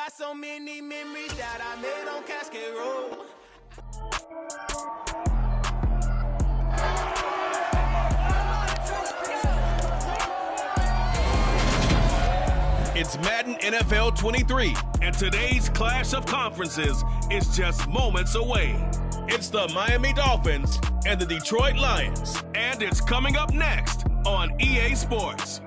got so many memories that I made on Cascade Road. It's Madden NFL 23, and today's clash of conferences is just moments away. It's the Miami Dolphins and the Detroit Lions, and it's coming up next on EA Sports.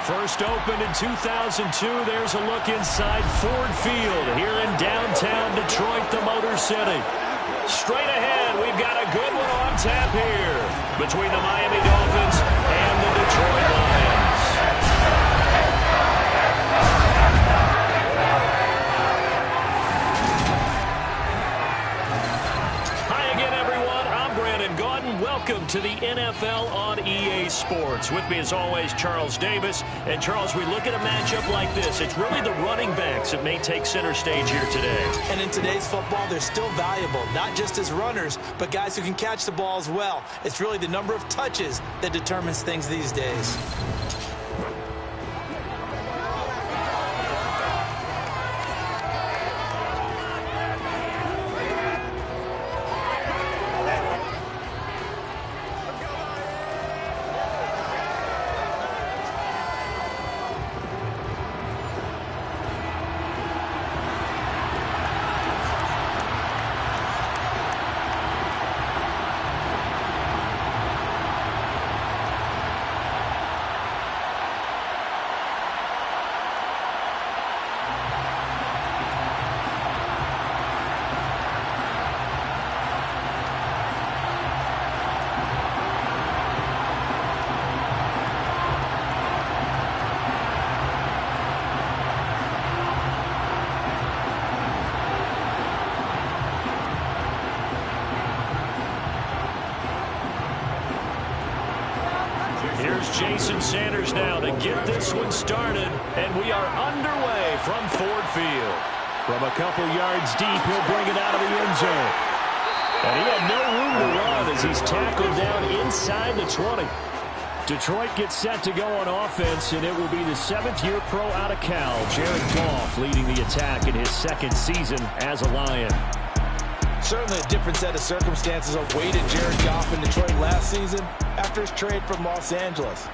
First opened in 2002, there's a look inside Ford Field here in downtown Detroit, the Motor City. Straight ahead, we've got a good one on tap here between the Miami Dolphins and the Detroit Lions. Hi again, everyone. I'm Brandon Gaudin. Welcome to the NFL on EA Sports. With me, as always, Charles Davis. And, Charles, we look at a matchup like this. It's really the running backs that may take center stage here today. And in today's football, they're still valuable, not just as runners, but guys who can catch the ball as well. It's really the number of touches that determines things these days. Jason Sanders now to get this one started, and we are underway from Ford Field. From a couple yards deep, he'll bring it out of the end zone. And he had no room to run as he's tackled down inside the 20. Detroit gets set to go on offense, and it will be the seventh-year pro out of Cal, Jared Goff, leading the attack in his second season as a Lion. Certainly a different set of circumstances awaited Jared Goff in Detroit last season after his trade from Los Angeles.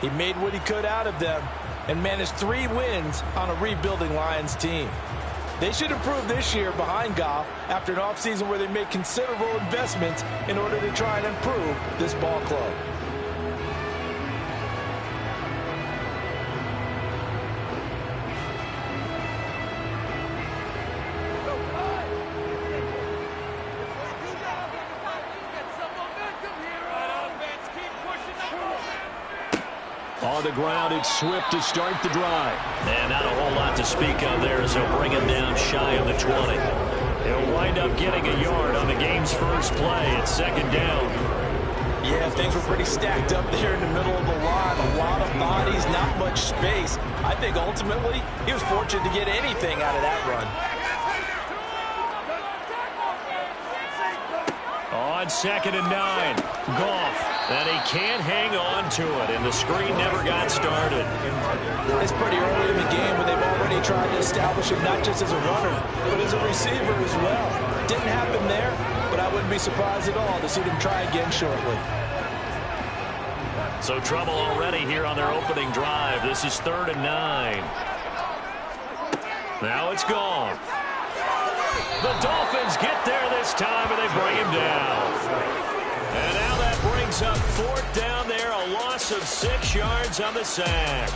He made what he could out of them and managed 3 wins on a rebuilding Lions team. They should improve this year behind Goff after an offseason where they made considerable investments in order to try and improve this ball club. On the ground, it's Swift to start the drive. And not a whole lot to speak of there as they'll bring him down shy of the 20. He'll wind up getting a yard on the game's first play at second down. Yeah, things were pretty stacked up there in the middle of the line. A lot of bodies, not much space. I think ultimately he was fortunate to get anything out of that run. On 2nd and 9, Goff. And he can't hang on to it, and the screen never got started. It's pretty early in the game, but they've already tried to establish him not just as a runner, but as a receiver as well. Didn't happen there, but I wouldn't be surprised at all to see them try again shortly. So trouble already here on their opening drive. This is 3rd and 9. Now it's gone. The Dolphins get there this time, and they bring him down. And now that brings up 4th down there, a loss of 6 yards on the sack.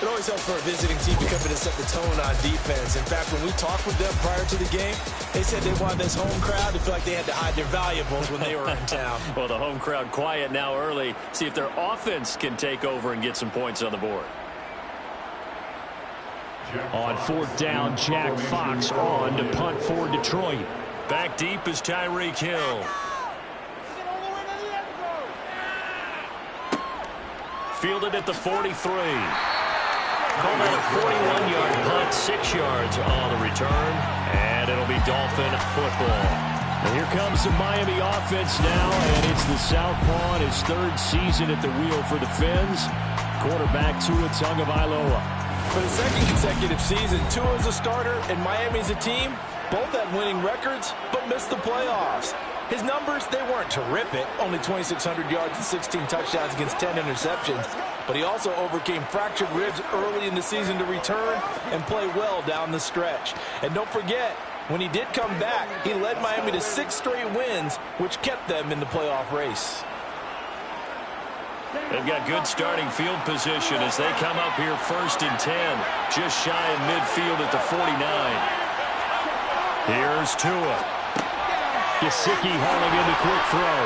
It always helps for a visiting team to come in and set the tone on defense. In fact, when we talked with them prior to the game, they said they wanted this home crowd to feel like they had to hide their valuables when they were in town. Well, the home crowd quiet now early. See if their offense can take over and get some points on the board. On 4th down, Jack Fox on to punt for Detroit. Back deep is Tyreek Hill. Fielded at the 43. Called out a 41-yard punt, 6 yards on the return, and it'll be Dolphin football. And here comes the Miami offense now, and it's the southpaw in his third season at the wheel for the Fins. Quarterback Tua Tagovailoa. For the second consecutive season, Tua is a starter and Miami's a team. Both had winning records, but missed the playoffs. His numbers, they weren't terrific. Only 2,600 yards and 16 touchdowns against 10 interceptions. But he also overcame fractured ribs early in the season to return and play well down the stretch. And don't forget, when he did come back, he led Miami to 6 straight wins, which kept them in the playoff race. They've got good starting field position as they come up here 1st and 10, just shy of midfield at the 49. Here's Tua. Gesicki hauling in the quick throw.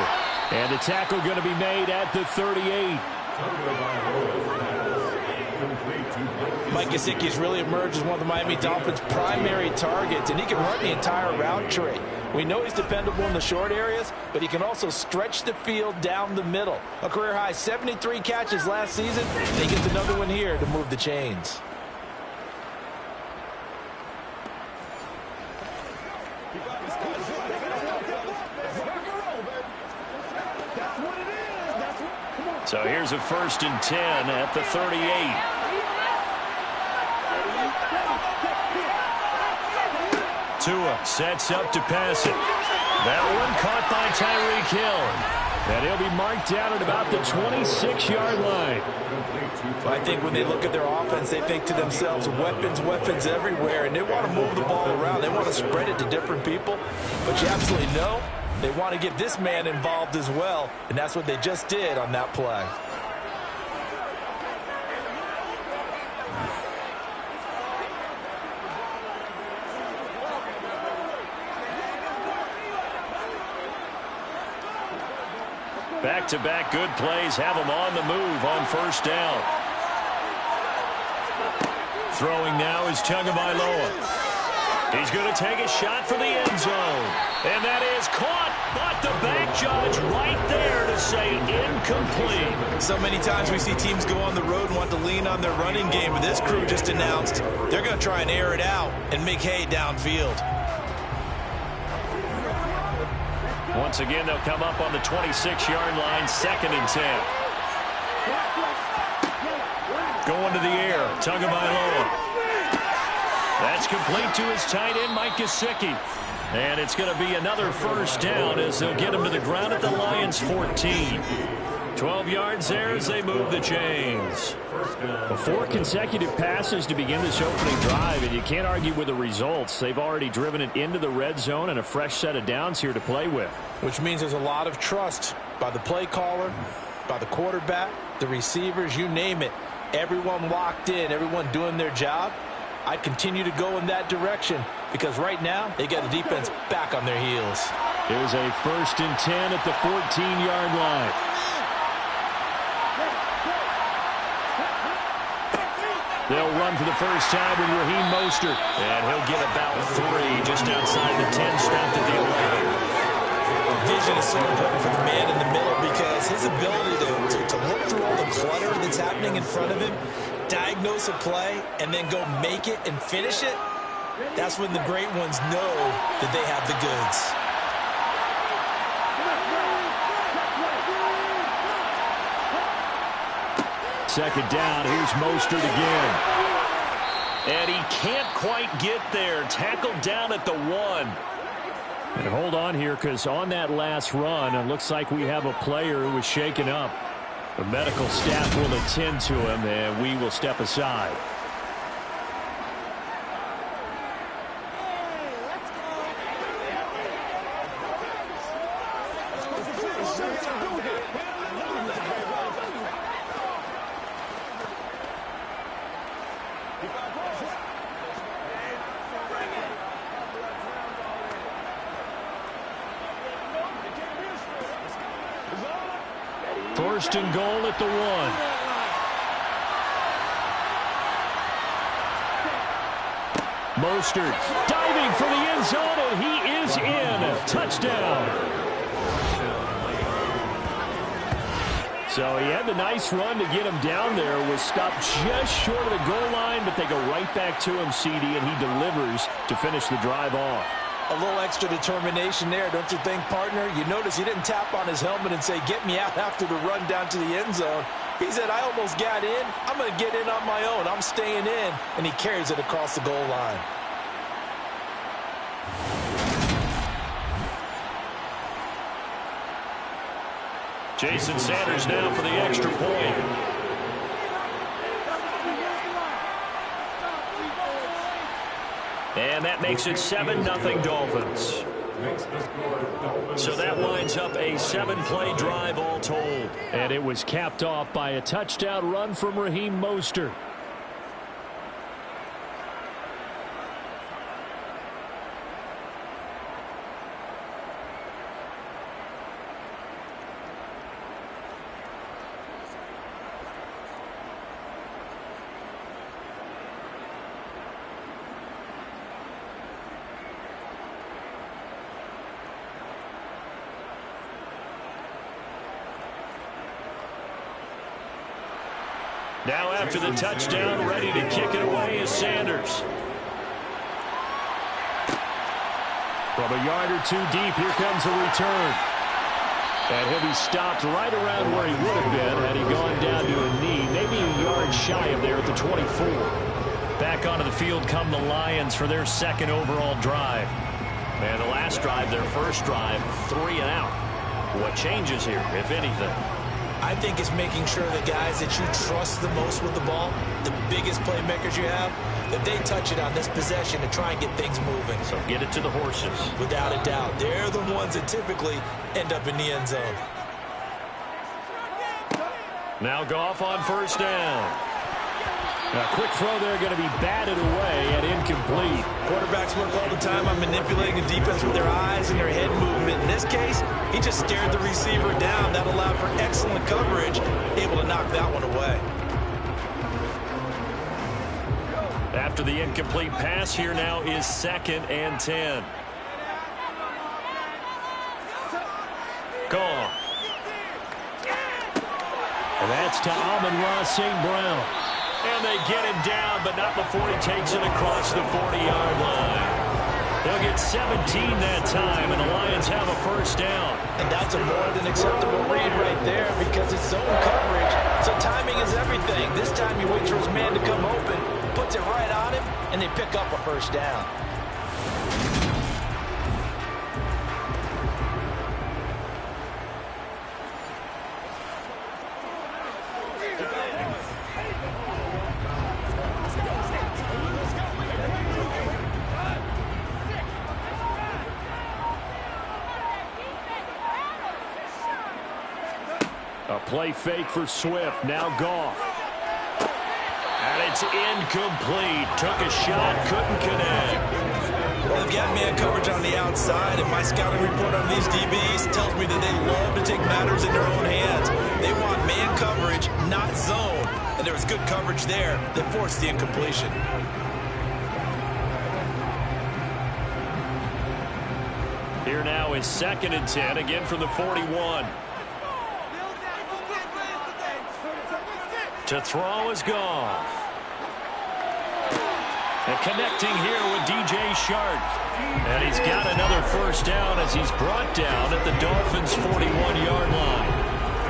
And the tackle going to be made at the 38. Mike Gesicki has really emerged as one of the Miami Dolphins' primary targets, and he can run the entire route tree. We know he's dependable in the short areas, but he can also stretch the field down the middle. A career-high 73 catches last season, and he gets another one here to move the chains. So here's a 1st and 10 at the 38. Tua sets up to pass it. That one caught by Tyreek Hill. And he'll be marked down at about the 26-yard line. I think when they look at their offense, they think to themselves, weapons, weapons everywhere, and they want to move the ball around. They want to spread it to different people. But you absolutely know they want to get this man involved as well, and that's what they just did on that play. Back-to-back good plays have him on the move on 1st down. Throwing now is Tagovailoa. He's going to take a shot for the end zone. And that is caught, but the back judge right there to say incomplete. So many times we see teams go on the road and want to lean on their running game, but this crew just announced they're going to try and air it out and make hay downfield. Once again, they'll come up on the 26-yard line, 2nd and 10. Going to the air, Tagovailoa. That's complete to his tight end, Mike Gesicki. And it's going to be another 1st down as they'll get him to the ground at the Lions' 14. 12 yards there as they move the chains. 4 consecutive passes to begin this opening drive, and you can't argue with the results. They've already driven it into the red zone and a fresh set of downs here to play with. Which means there's a lot of trust by the play caller, by the quarterback, the receivers, you name it. Everyone locked in, everyone doing their job. I'd continue to go in that direction because right now they got the defense back on their heels. Here's a 1st and 10 at the 14-yard line. They'll run for the first time with Raheem Mostert. And he'll get about 3 just outside the 10 stop at the 11. Vision is so important for the man in the middle because his ability to look through all the clutter that's happening in front of him, diagnose a play, and then go make it and finish it, that's when the great ones know that they have the goods. Second down, here's Mostert again. And he can't quite get there. Tackled down at the 1. And hold on here because on that last run, it looks like we have a player who was shaken up. The medical staff will attend to him, and we will step aside. First and goal at the 1. Mostert diving for the end zone, and he is in. Touchdown. So he had the nice run to get him down there. Was stopped just short of the goal line, but they go right back to him, CD, and he delivers to finish the drive off. A little extra determination there, don't you think, partner? You notice he didn't tap on his helmet and say, get me out after the run down to the end zone. He said, I almost got in. I'm going to get in on my own. I'm staying in. And he carries it across the goal line. Jason Sanders now for the extra point. And that makes it 7-0 Dolphins. So that winds up a 7-play drive all told. And it was capped off by a touchdown run from Raheem Mostert. Now after the touchdown, ready to kick it away is Sanders. From a yard or two deep, here comes a return. And he'll be stopped right around where he would have been had he gone down to a knee, maybe a yard shy of there at the 24. Back onto the field come the Lions for their second overall drive. And the last drive, their first drive, 3 and out. What changes here, if anything? I think it's making sure the guys that you trust the most with the ball, the biggest playmakers you have, that they touch it on this possession to try and get things moving. So get it to the horses. Without a doubt. They're the ones that typically end up in the end zone. Now Goff on first down. A quick throw there going to be batted away and incomplete. Quarterbacks work all the time on manipulating the defense with their eyes and their head movement. In this case, he just stared the receiver down. That allowed for excellent coverage, able to knock that one away. After the incomplete pass, here now is 2nd and 10. Goff. And that's to Amon-Ra St. Brown. And they get him down, but not before he takes it across the 40-yard line. They'll get 17 that time, and the Lions have a first down. And that's a more than acceptable read right there because it's zone coverage, so timing is everything. This time he waits for his man to come open, puts it right on him, and they pick up a first down. A play fake for Swift. Now Goff. And it's incomplete. Took a shot, couldn't connect. Well, they've got man coverage on the outside, and my scouting report on these DBs tells me that they love to take matters in their own hands. They want man coverage, not zone. And there was good coverage there that forced the incompletion. Here now is 2nd and 10, again from the 41. To throw is Goff. And connecting here with DJ Shark. And he's got another first down as he's brought down at the Dolphins' 41-yard line.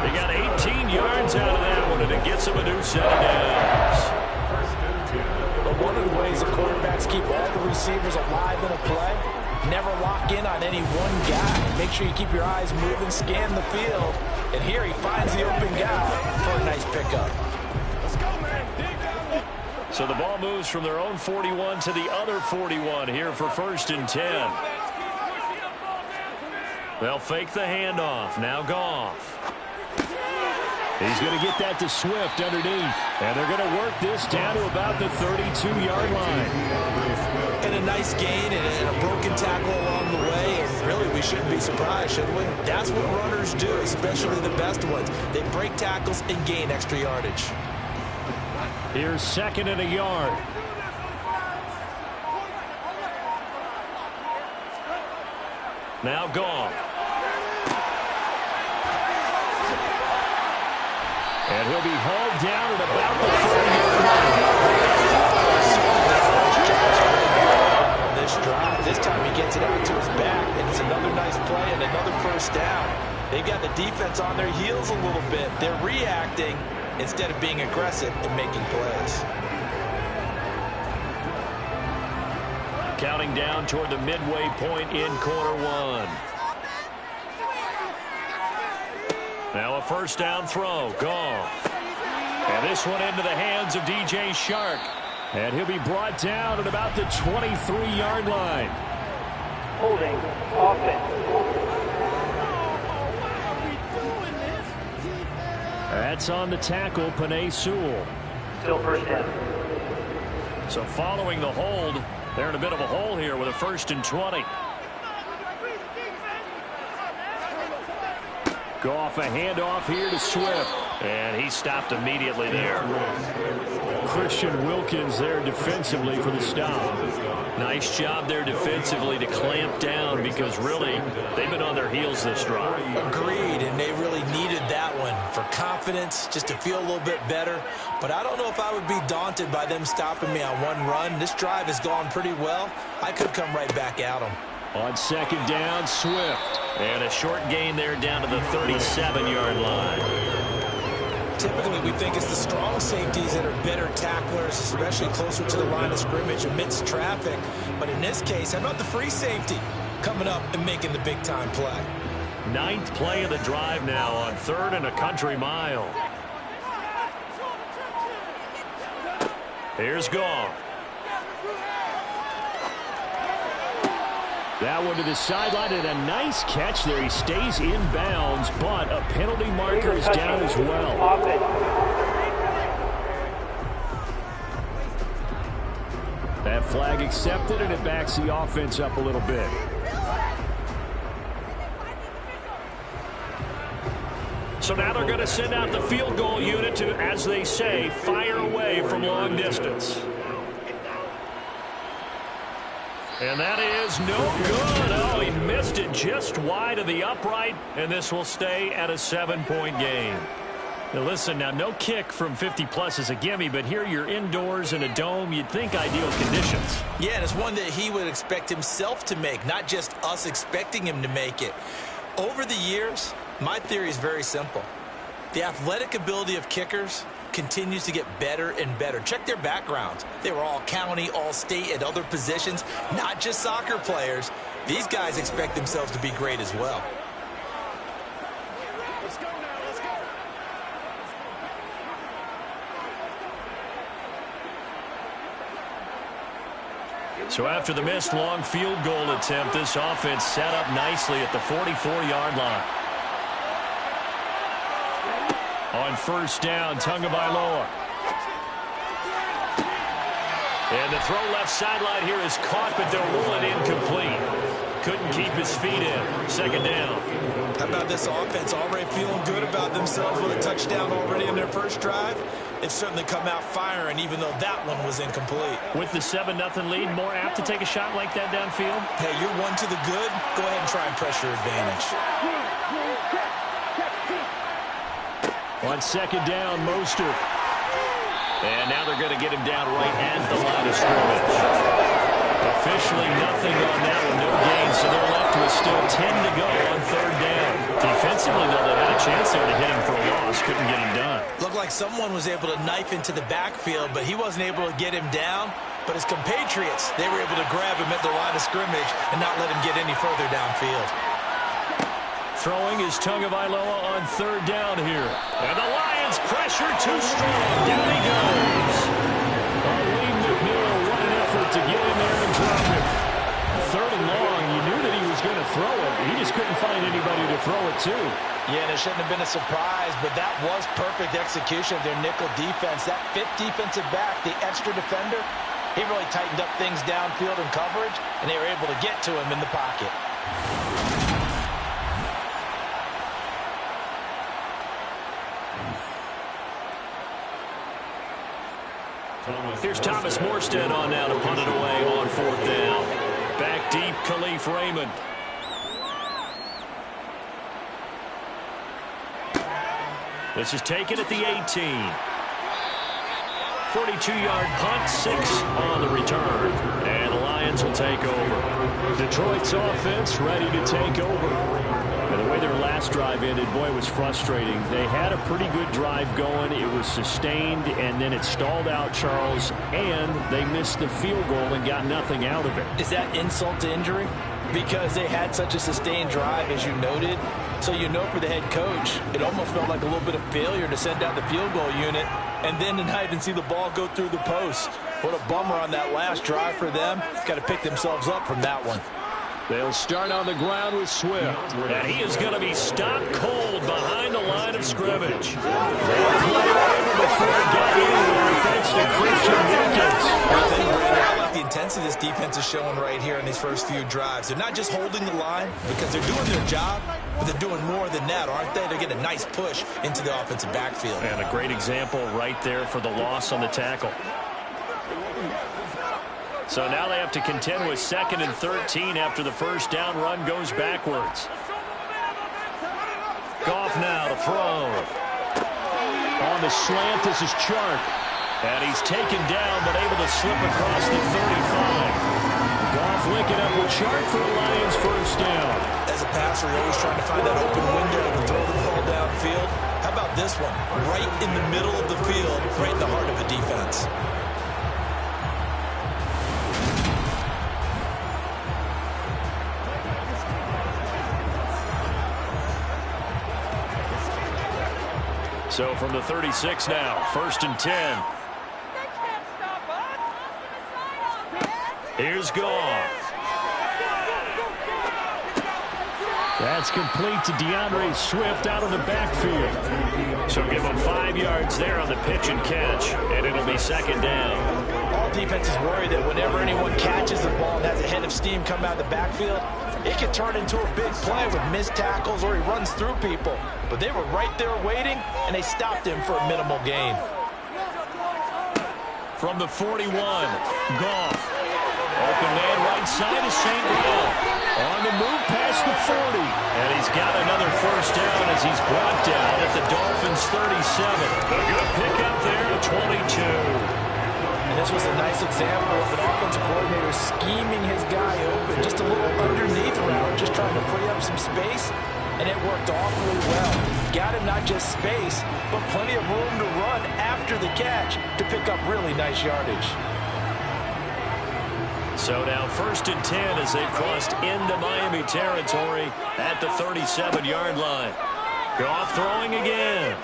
They got 18 yards out of that one, and it gets them a new set of downs. But one of the ways the quarterbacks keep all the receivers alive in a play, never lock in on any one guy. Make sure you keep your eyes moving, scan the field. And here he finds the open guy for a nice pickup. So the ball moves from their own 41 to the other 41 here for 1st and 10. They'll fake the handoff. Now Goff. He's going to get that to Swift underneath. And they're going to work this down to about the 32-yard line. And a nice gain and a broken tackle along the way. And really, we shouldn't be surprised, should we? That's what runners do, especially the best ones. They break tackles and gain extra yardage. Here's 2nd and a yard. Now Goff. And he'll be hauled down at about the 40-yard line. This drive, This time he gets it out to his back, and it's another nice play and another first down. They've got the defense on their heels a little bit. They're reacting instead of being aggressive and making plays. Counting down toward the midway point in quarter one. Now a first down throw, gone. And this one into the hands of DJ Shark. And he'll be brought down at about the 23-yard line. Holding offense. That's on the tackle, Penei Sewell. Still first down. So following the hold, they're in a bit of a hole here with a 1st and 20. Goff, a handoff here to Swift. And he stopped immediately there. Christian Wilkins there defensively for the stop. Nice job there defensively to clamp down, because really they've been on their heels this drive. Agreed, and they really needed that one for confidence, just to feel a little bit better. But I don't know if I would be daunted by them stopping me on one run. This drive has gone pretty well. I could come right back at them. On second down, Swift. And a short gain there down to the 37-yard line. Typically, we think it's the strong safeties that are better tacklers, especially closer to the line of scrimmage amidst traffic. But in this case, how about the free safety coming up and making the big-time play? 9th play of the drive now on 3rd and a country mile. Here's Goff. That one to the sideline, and a nice catch there. He stays in bounds, but a penalty marker is down as well. That flag accepted, and it backs the offense up a little bit. So now they're going to send out the field goal unit to, as they say, fire away from long distance. And that is no good. Oh, he missed it just wide of the upright, and this will stay at a 7-point game. Now listen, now no kick from 50-plus is a gimme, but here you're indoors in a dome. You'd think ideal conditions. Yeah, and it's one that he would expect himself to make, not just us expecting him to make it. Over the years, my theory is very simple. The athletic ability of kickers continues to get better and better. Check their backgrounds. They were all county, all state, at other positions, not just soccer players. These guys expect themselves to be great as well. Let's go now, let's go. So after the missed long field goal attempt, this offense set up nicely at the 44-yard line. On first down, Tagovailoa. And the throw left sideline here is caught, but they'll rule it incomplete. Couldn't keep his feet in. Second down. How about this offense already feeling good about themselves with a touchdown already in their first drive? They've certainly come out firing, even though that one was incomplete. With the 7-0 lead, more apt to take a shot like that downfield? Hey, you're one to the good. Go ahead and try and press your advantage. On second down, Mostert. And now they're going to get him down right at the line of scrimmage. Officially nothing on that one, no gain, so they're left with still 10 to go on third down. Defensively, though, they had a chance there to hit him for a loss, couldn't get him done. Looked like someone was able to knife into the backfield, but he wasn't able to get him down. But his compatriots, they were able to grab him at the line of scrimmage and not let him get any further downfield. Throwing is Tagovailoa on third down here. And the Lions pressure too strong. Down he goes. Lee McNeil, what an effort to get in there and drop him. Third and long, you knew that he was going to throw it. He just couldn't find anybody to throw it to. Yeah, and it shouldn't have been a surprise, but that was perfect execution of their nickel defense. That fifth defensive back, the extra defender, he really tightened up things downfield in coverage, and they were able to get to him in the pocket. Here's Thomas Morstead on now to punt it away on fourth down. Back deep, Khalif Raymond. This is taken at the 18. 42-yard punt, 6 on the return. And the Lions will take over. Detroit's offense ready to take over. And the way their last drive ended, boy, it was frustrating. They had a pretty good drive going. It was sustained, and then it stalled out, Charles, and they missed the field goal and got nothing out of it. Is that insult to injury? Because they had such a sustained drive, as you noted. So you know for the head coach, it almost felt like a little bit of failure to send out the field goal unit and then to not even see the ball go through the post. What a bummer on that last drive for them. Got to pick themselves up from that one. They'll start on the ground with Swift. And he is going to be stopped cold behind the line of scrimmage. Before it got anywhere, thanks to Christian Wilkins. I like the intensity this defense is showing right here in these first few drives. They're not just holding the line because they're doing their job, but they're doing more than that, aren't they? They're getting a nice push into the offensive backfield. And a great example right there for the loss on the tackle. So now they have to contend with 2nd and 13 after the first down run goes backwards. Goff now to throw. On the slant, this is Chark. And he's taken down, but able to slip across the 35. Goff linking up with Chark for the Lions' first down. As a passer, you're always trying to find that open window to throw the ball downfield. How about this one? Right in the middle of the field, right in the heart of the defense. So from the 36 now, 1st and 10. Here's Goff. That's complete to DeAndre Swift out of the backfield. So give him 5 yards there on the pitch and catch, and it'll be 2nd down. All defenses worry that whenever anyone catches the ball and has a head of steam come out of the backfield, it can turn into a big play with missed tackles or he runs through people. But they were right there waiting, and they stopped him for a minimal gain. From the 41, Goff. Open man right side of St. Brown. On the move past the 40. And he's got another first down as he's brought down at the Dolphins' 37. A good pickup there at 22. And this was a nice example of an offensive coordinator scheming his guy open. Just a little underneath route, just trying to free up some space. And it worked awfully well. Got him not just space, but plenty of room to run after the catch to pick up really nice yardage. So now 1st and 10 as they've crossed into Miami territory at the 37-yard line. Goff throwing again.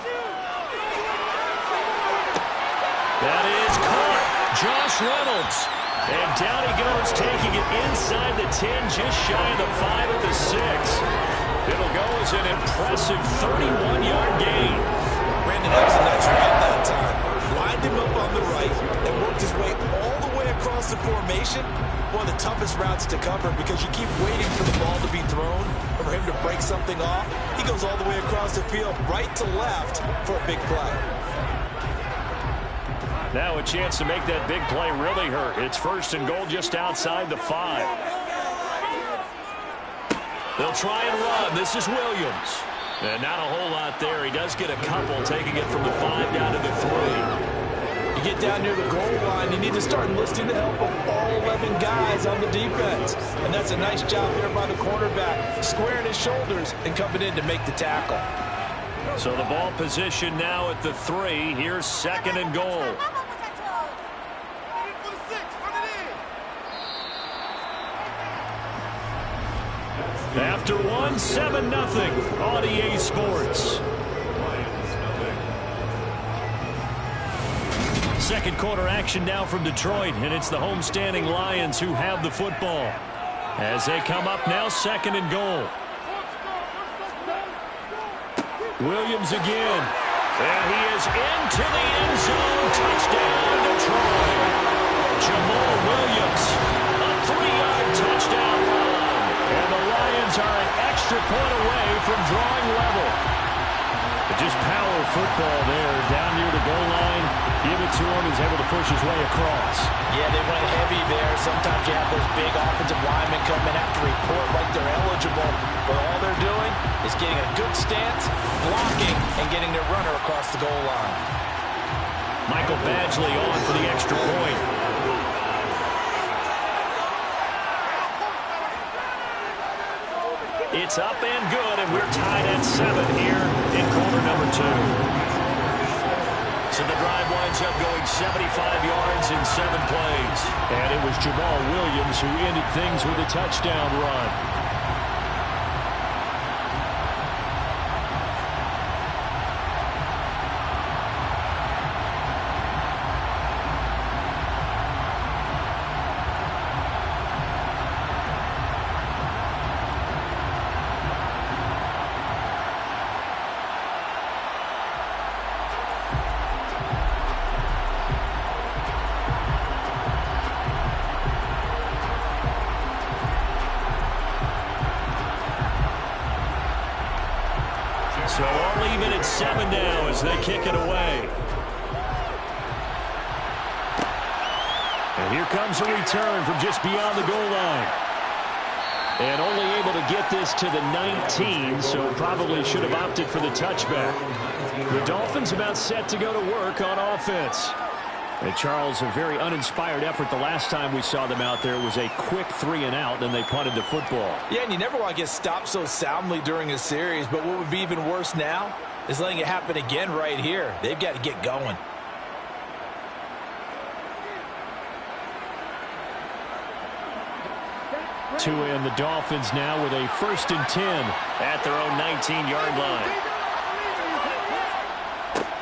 That is caught. Josh Reynolds. And down he goes, taking it inside the 10, just shy of the 5 at the 6. It'll go as an impressive 31-yard gain. Brandon, that was a nice route that time. Lined him up on the right and worked his way all the way across the formation. One of the toughest routes to cover because you keep waiting for the ball to be thrown or for him to break something off. He goes all the way across the field, right to left, for a big play. Now a chance to make that big play really hurt. It's 1st and goal just outside the 5. They'll try and run. This is Williams. And not a whole lot there. He does get a couple, taking it from the 5 down to the 3. You get down near the goal line, you need to start enlisting the help of all 11 guys on the defense. And that's a nice job there by the cornerback, squaring his shoulders and coming in to make the tackle. So the ball position now at the 3. Here's 2nd and goal. After 1, 7-0 on EA Sports. Second quarter action now from Detroit, and it's the homestanding Lions who have the football. As they come up now, 2nd and goal. Williams again. And he is into the end zone. Touchdown, Detroit. Jamal Williams, a 3-yard touchdown run. And the Lions are an extra point away from drawing level. Just power football there, down near the goal line. Give it to him. He's able to push his way across. Yeah, they went heavy there. Sometimes you have those big offensive linemen come in after report like they're eligible. But all they're doing is getting a good stance, blocking, and getting their runner across the goal line. Michael Badgley on for the extra point. It's up and good, and we're tied at 7 here in quarter number 2. So the drive winds up going 75 yards in 7 plays. And it was Jamal Williams who ended things with a touchdown run. So all even at 7 now as they kick it away. And here comes a return from just beyond the goal line. And only able to get this to the 19, so probably should have opted for the touchback. The Dolphins about set to go to work on offense. And Charles, a very uninspired effort the last time we saw them out there. It was a quick 3 and out, then they punted the football. Yeah, and you never want to get stopped so soundly during a series, but what would be even worse now is letting it happen again right here. They've got to get going. And the Dolphins now with a 1st and 10 at their own 19-yard line.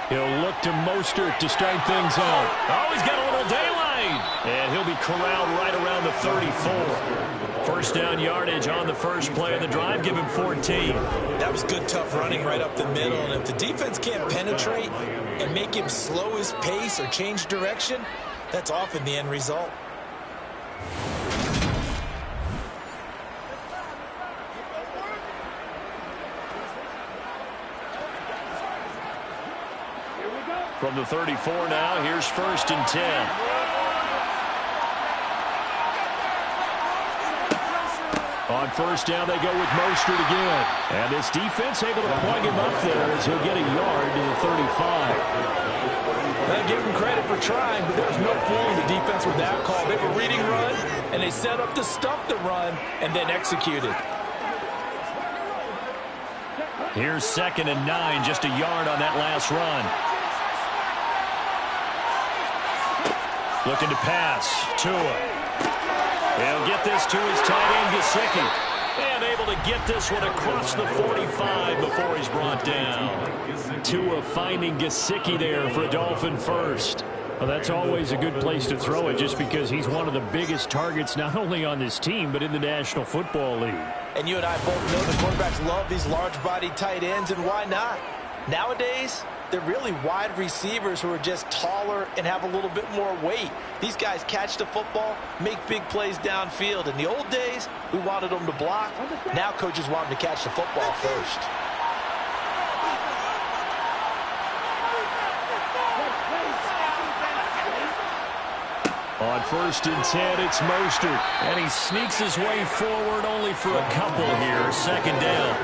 He'll look to Mostert to start things out. Oh, he's got a little daylight. And he'll be corralled right around the 34. First down yardage on the first play of the drive. Give him 14. That was good, tough running right up the middle. And if the defense can't penetrate and make him slow his pace or change direction, that's often the end result. From the 34 now, here's 1st and 10. On first down, they go with Mostert again. And this defense able to plug him up there as he'll get a yard to the 35. I give him credit for trying, but there was no fooling the defense with that call. They were reading run, and they set up to stop the run, and then executed. Here's 2nd and 9, just a yard on that last run. Looking to pass. Tua. He'll get this to his tight end, Gesicki. And able to get this one across the 45 before he's brought down. Tua finding Gesicki there for a Dolphin first. Well, that's always a good place to throw it just because he's one of the biggest targets not only on this team but in the National Football League. And you and I both know the quarterbacks love these large-bodied tight ends, and why not? Nowadays, they're really wide receivers who are just taller and have a little bit more weight. These guys catch the football, make big plays downfield. In the old days, we wanted them to block. Now coaches want them to catch the football first. On 1st and 10, it's Mostert. And he sneaks his way forward only for a couple here. 2nd down.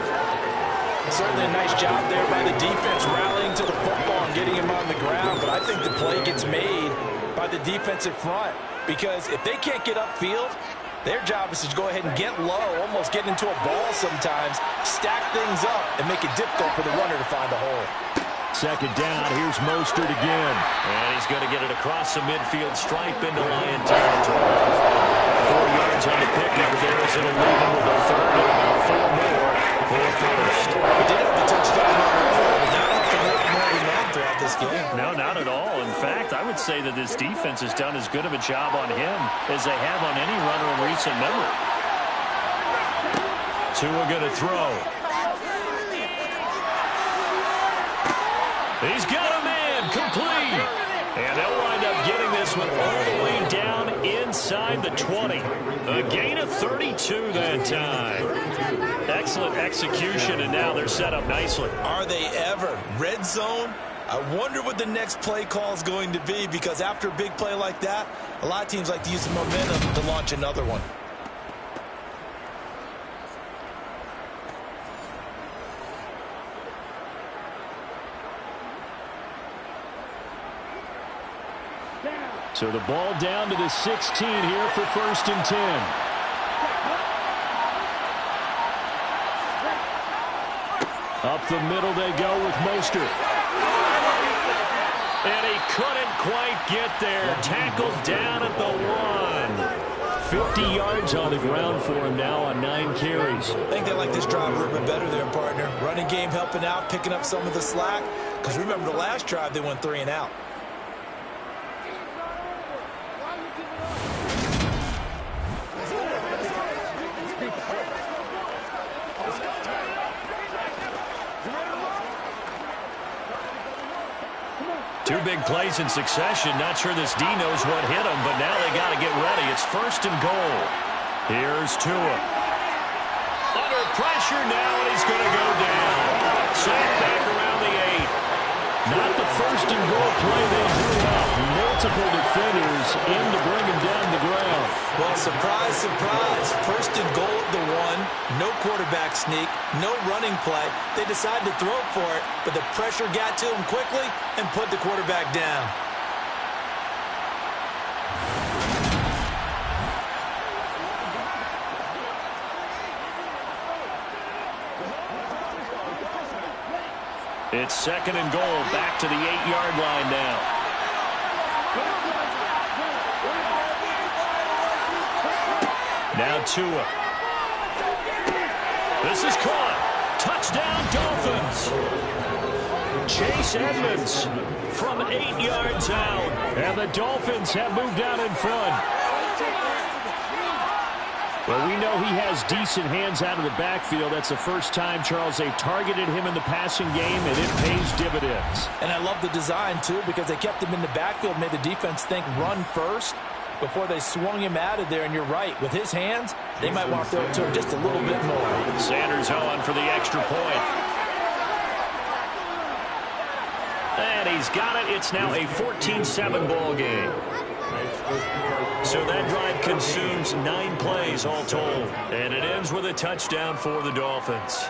Certainly a nice job there by the defense rallying to the football and getting him on the ground. But I think the play gets made by the defensive front. Because if they can't get upfield, their job is to go ahead and get low, almost get into a ball sometimes, stack things up, and make it difficult for the runner to find the hole. 2nd down, here's Mostert again. And he's going to get it across the midfield stripe into Lion territory. 4 yards on the pickup there as it'll leave him with a 3rd and about 4 more for a first. We did have the touchdown earlier, but not have to make more than that throughout this game. No, not at all. In fact, I would say that this defense has done as good of a job on him as they have on any runner in recent memory. Tua going to throw. He's got a man, complete. And they'll wind up getting this one all the way down inside the 20. A gain of 32 that time. Excellent execution, and now they're set up nicely. Are they ever? Red zone? I wonder what the next play call is going to be, because after a big play like that, a lot of teams like to use the momentum to launch another one. So the ball down to the 16 here for 1st and 10. Up the middle they go with Mostert. And he couldn't quite get there. Tackled down at the 1. 50 yards on the ground for him now on 9 carries. I think they like this drive a little bit better there, partner. Running game helping out, picking up some of the slack. Because remember the last drive, they went 3 and out. Two big plays in succession. Not sure this D knows what hit him, but now they got to get ready. It's 1st and goal. Here's Tua. Under pressure now, and he's going to go down. Sacked back around the 8. Not the 1st and goal play they drew up. Multiple defenders in to bring him down the ground. Well, surprise, surprise. 1st and goal at the 1. No quarterback sneak. No running play. They decided to throw for it, but the pressure got to him quickly and put the quarterback down. It's 2nd and goal. Back to the 8-yard line now. Now Tua. This is caught. Touchdown Dolphins. Chase Edmonds from 8 yards out. And the Dolphins have moved out in front. Well, we know he has decent hands out of the backfield. That's the first time, Charles, they've targeted him in the passing game, and it pays dividends. And I love the design, too, because they kept him in the backfield, made the defense think run first before they swung him out of there. And you're right, with his hands, they might want to throw it to him just a little bit more. Sanders on for the extra point. And he's got it. It's now a 14-7 ball game. So that drive consumes 9 plays all told. And it ends with a touchdown for the Dolphins.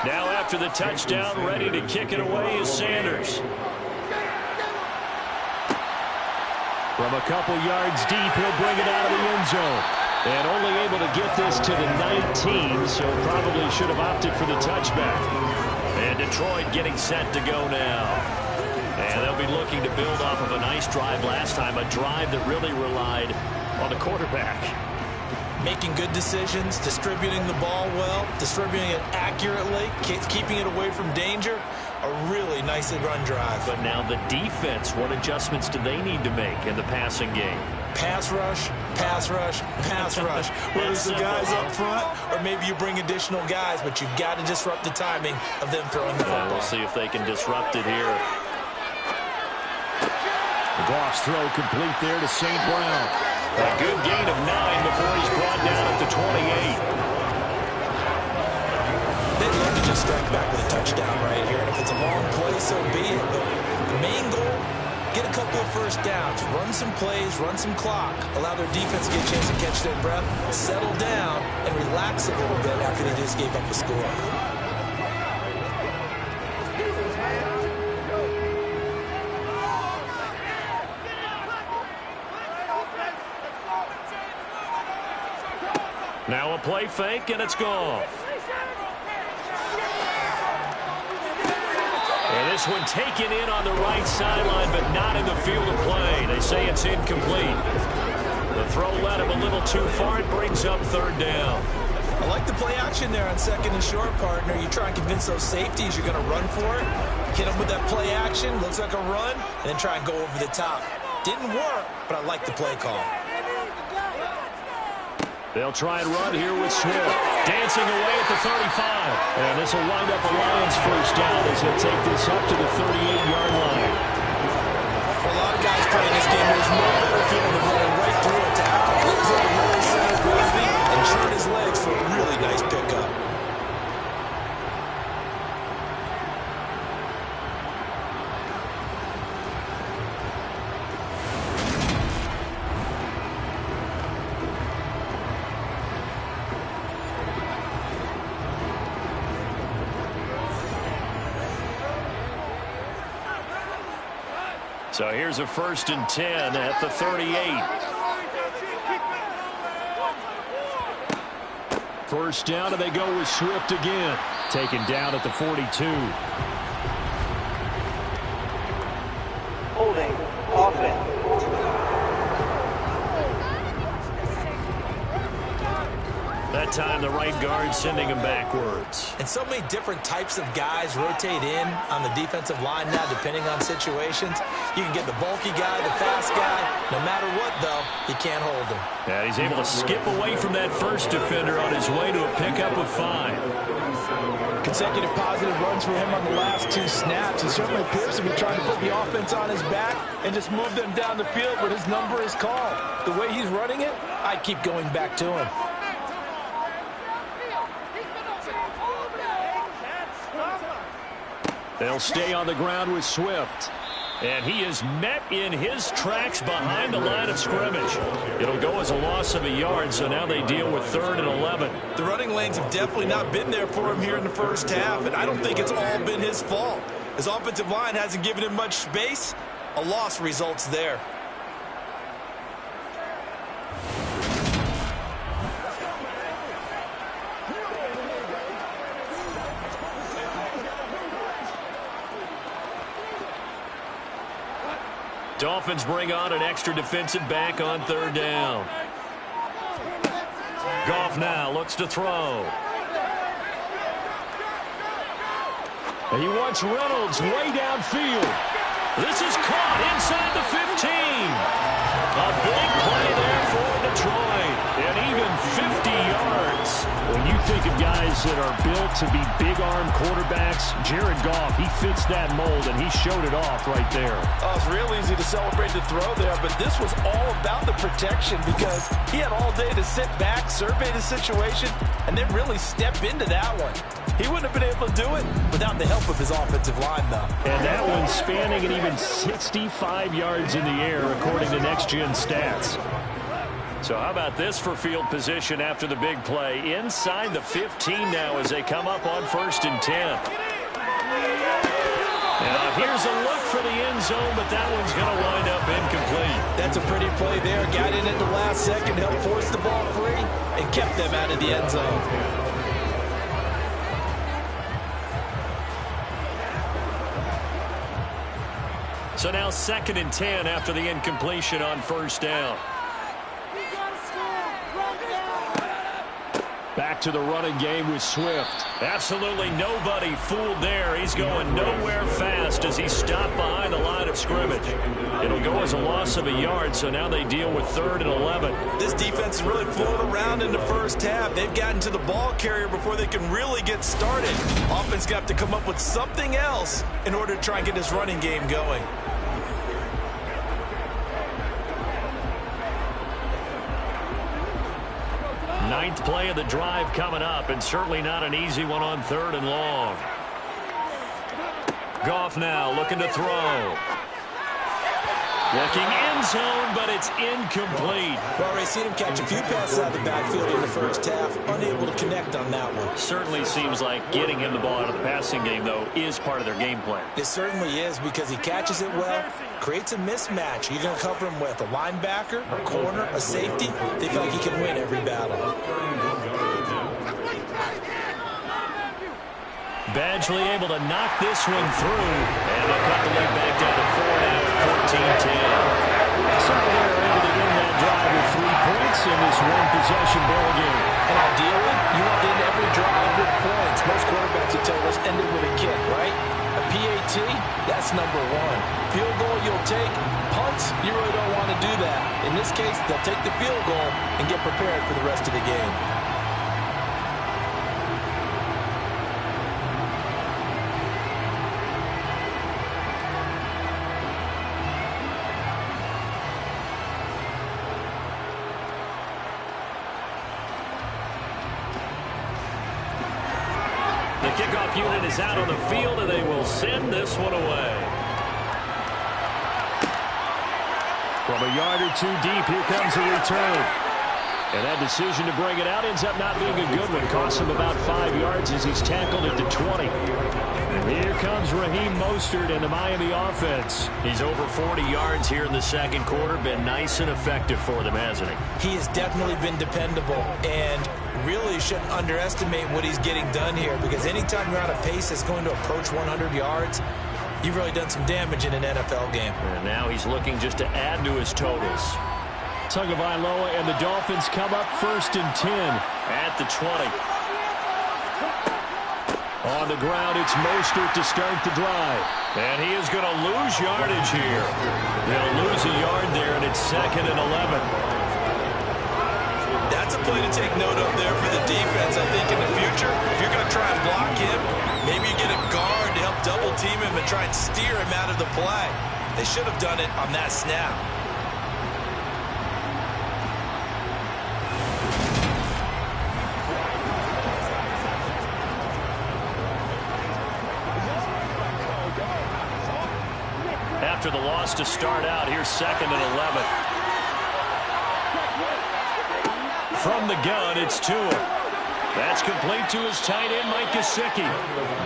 Now after the touchdown, ready to kick it away is Sanders. From a couple yards deep, he'll bring it out of the end zone. And only able to get this to the 19, so probably should have opted for the touchback. And Detroit getting set to go now. And they'll be looking to build off of a nice drive last time, a drive that really relied on the quarterback. Making good decisions, distributing the ball well, distributing it accurately, keeping it away from danger. A really nicely run drive. But now the defense, what adjustments do they need to make in the passing game? Pass rush, pass rush, pass rush. Whether it's the guys up front or maybe you bring additional guys, but you've got to disrupt the timing of them throwing the football. We'll see if they can disrupt it here. The Goff's throw complete there to St. Brown. A good gain of 9 before he's brought down at the 28. They'd love to just strike back with a touchdown right here. And if it's a long play, so be it. But the main goal, get a couple of first downs, run some plays, run some clock, allow their defense to get a chance to catch their breath, settle down, and relax a little bit after they just gave up a score. Now a play fake, and it's gone. And this one taken in on the right sideline, but not in the field of play. They say it's incomplete. The throw led him a little too far. It brings up 3rd down. I like the play action there on 2nd and short, partner. You try and convince those safeties you're going to run for it. Hit them with that play action. Looks like a run. And then try and go over the top. Didn't work, but I like the play call. They'll try and run here with Smith. Dancing away at the 35. And this will wind up a Lions first down as they take this up to the 38-yard line. For a lot of guys playing this game, there's no better feeling than running right through it to out-lose at the lower center of gravity and churn his legs for a really nice pickup. So here's a 1st and 10 at the 38. First down, and they go with Swift again. Taken down at the 42. Holding. Offense. That time the right guard sending him backwards. And so many different types of guys rotate in on the defensive line now, depending on situations. You can get the bulky guy, the fast guy. No matter what, though, you can't hold him. Yeah, he's able to skip away from that first defender on his way to a pickup of 5. Consecutive positive runs for him on the last 2 snaps. He certainly appears to be trying to put the offense on his back and just move them down the field, but his number is called. The way he's running it, I keep going back to him. They'll stay on the ground with Swift. And he is met in his tracks behind the line of scrimmage. It'll go as a loss of a yard, so now they deal with 3rd and 11. The running lanes have definitely not been there for him here in the first half, and I don't think it's all been his fault. His offensive line hasn't given him much space. A loss results there. Dolphins bring on an extra defensive back on 3rd down. Goff now looks to throw. And he wants Reynolds way downfield. This is caught inside the 15. A big play there for Detroit. And even 50 yards. When you think of guys that are built to be big-arm quarterbacks, Jared Goff, he fits that mold, and he showed it off right there. Oh, it's real easy to celebrate the throw there, but this was all about the protection because he had all day to sit back, survey the situation, and then really step into that one. He wouldn't have been able to do it without the help of his offensive line, though. And that one spanning an even 65 yards in the air, according to Next Gen Stats. So how about this for field position after the big play? Inside the 15 now as they come up on 1st and 10. Now here's a look for the end zone, but that one's going to wind up incomplete. That's a pretty play there. Got in at the last second, helped force the ball free, and kept them out of the end zone. So now 2nd and 10 after the incompletion on 1st down. Back to the running game with Swift. Absolutely nobody fooled there. He's going nowhere fast as he stopped behind the line of scrimmage. It'll go as a loss of a yard, so now they deal with 3rd and 11. This defense is really fooling around in the first half. They've gotten to the ball carrier before they can really get started. Offense got to come up with something else in order to try and get this running game going. Ninth play of the drive coming up, and certainly not an easy one on 3rd and long. Goff now looking to throw. Looking end zone, but it's incomplete. We've already seen him catch a few passes out of the backfield in the first half, unable to connect on that one. Certainly seems like getting him the ball out of the passing game, though, is part of their game plan. It certainly is because he catches it well, creates a mismatch. You're going to cover him with a linebacker, a corner, a safety. They feel like he can win every battle. Badgley able to knock this one through, and they'll cut the lead back down to 4 now at 14-10. So they're able to win that drive with 3 points in this one-possession ball game. And ideally, you want to end every drive with points. Most quarterbacks will tell us end it with a kick, right? A PAT, that's number 1. Field goal you'll take. Punts, you really don't want to do that. In this case, they'll take the field goal and get prepared for the rest of the game. The kickoff unit is out on the field, and they will send this one away. From a yard or two deep, here comes a return. And that decision to bring it out ends up not being a good one. Costs him about 5 yards as he's tackled at the 20. And here comes Raheem Mostert in the Miami offense. He's over 40 yards here in the second quarter. Been nice and effective for them, hasn't he? He has definitely been dependable, and really shouldn't underestimate what he's getting done here, because anytime you're on a pace that's going to approach 100 yards, you've really done some damage in an NFL game. And now he's looking just to add to his totals. Tagovailoa and the Dolphins come up 1st and 10 at the 20. On the ground, it's Mostert to start the drive. And he is going to lose yardage here. They'll lose a yard there, and it's 2nd and 11. That's a play to take note of there for the defense. I think in the future, if you're going to try and block him, maybe you get a guard to help double team him and try and steer him out of the play. They should have done it on that snap. After the loss to start out, here's 2nd and 11. From the gun, it's Tua. That's complete to his tight end, Mike Gesicki.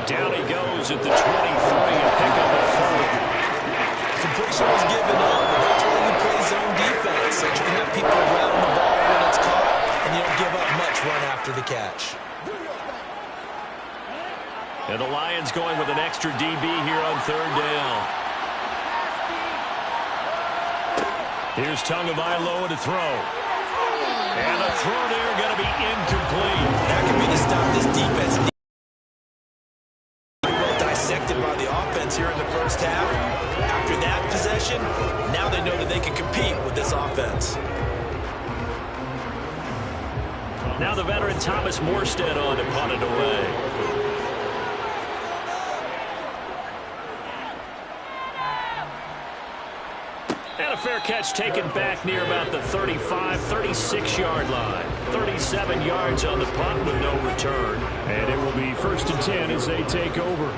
Down he goes at the 23 and pick up a 4. Completion was given up, but that's why you play zone defense, so you can have people around the ball when it's caught, and you don't give up much run after the catch. And the Lions going with an extra DB here on 3rd down. Here's Tagovailoa to throw. And the throw there going to be incomplete. That could be the stop this defense. Well dissected by the offense here in the first half. After that possession, now they know that they can compete with this offense. Now the veteran Thomas Morstead on to punt it away. And a fair catch taken back near about the 35, 36-yard line. 37 yards on the punt with no return. And it will be 1st and 10 as they take over.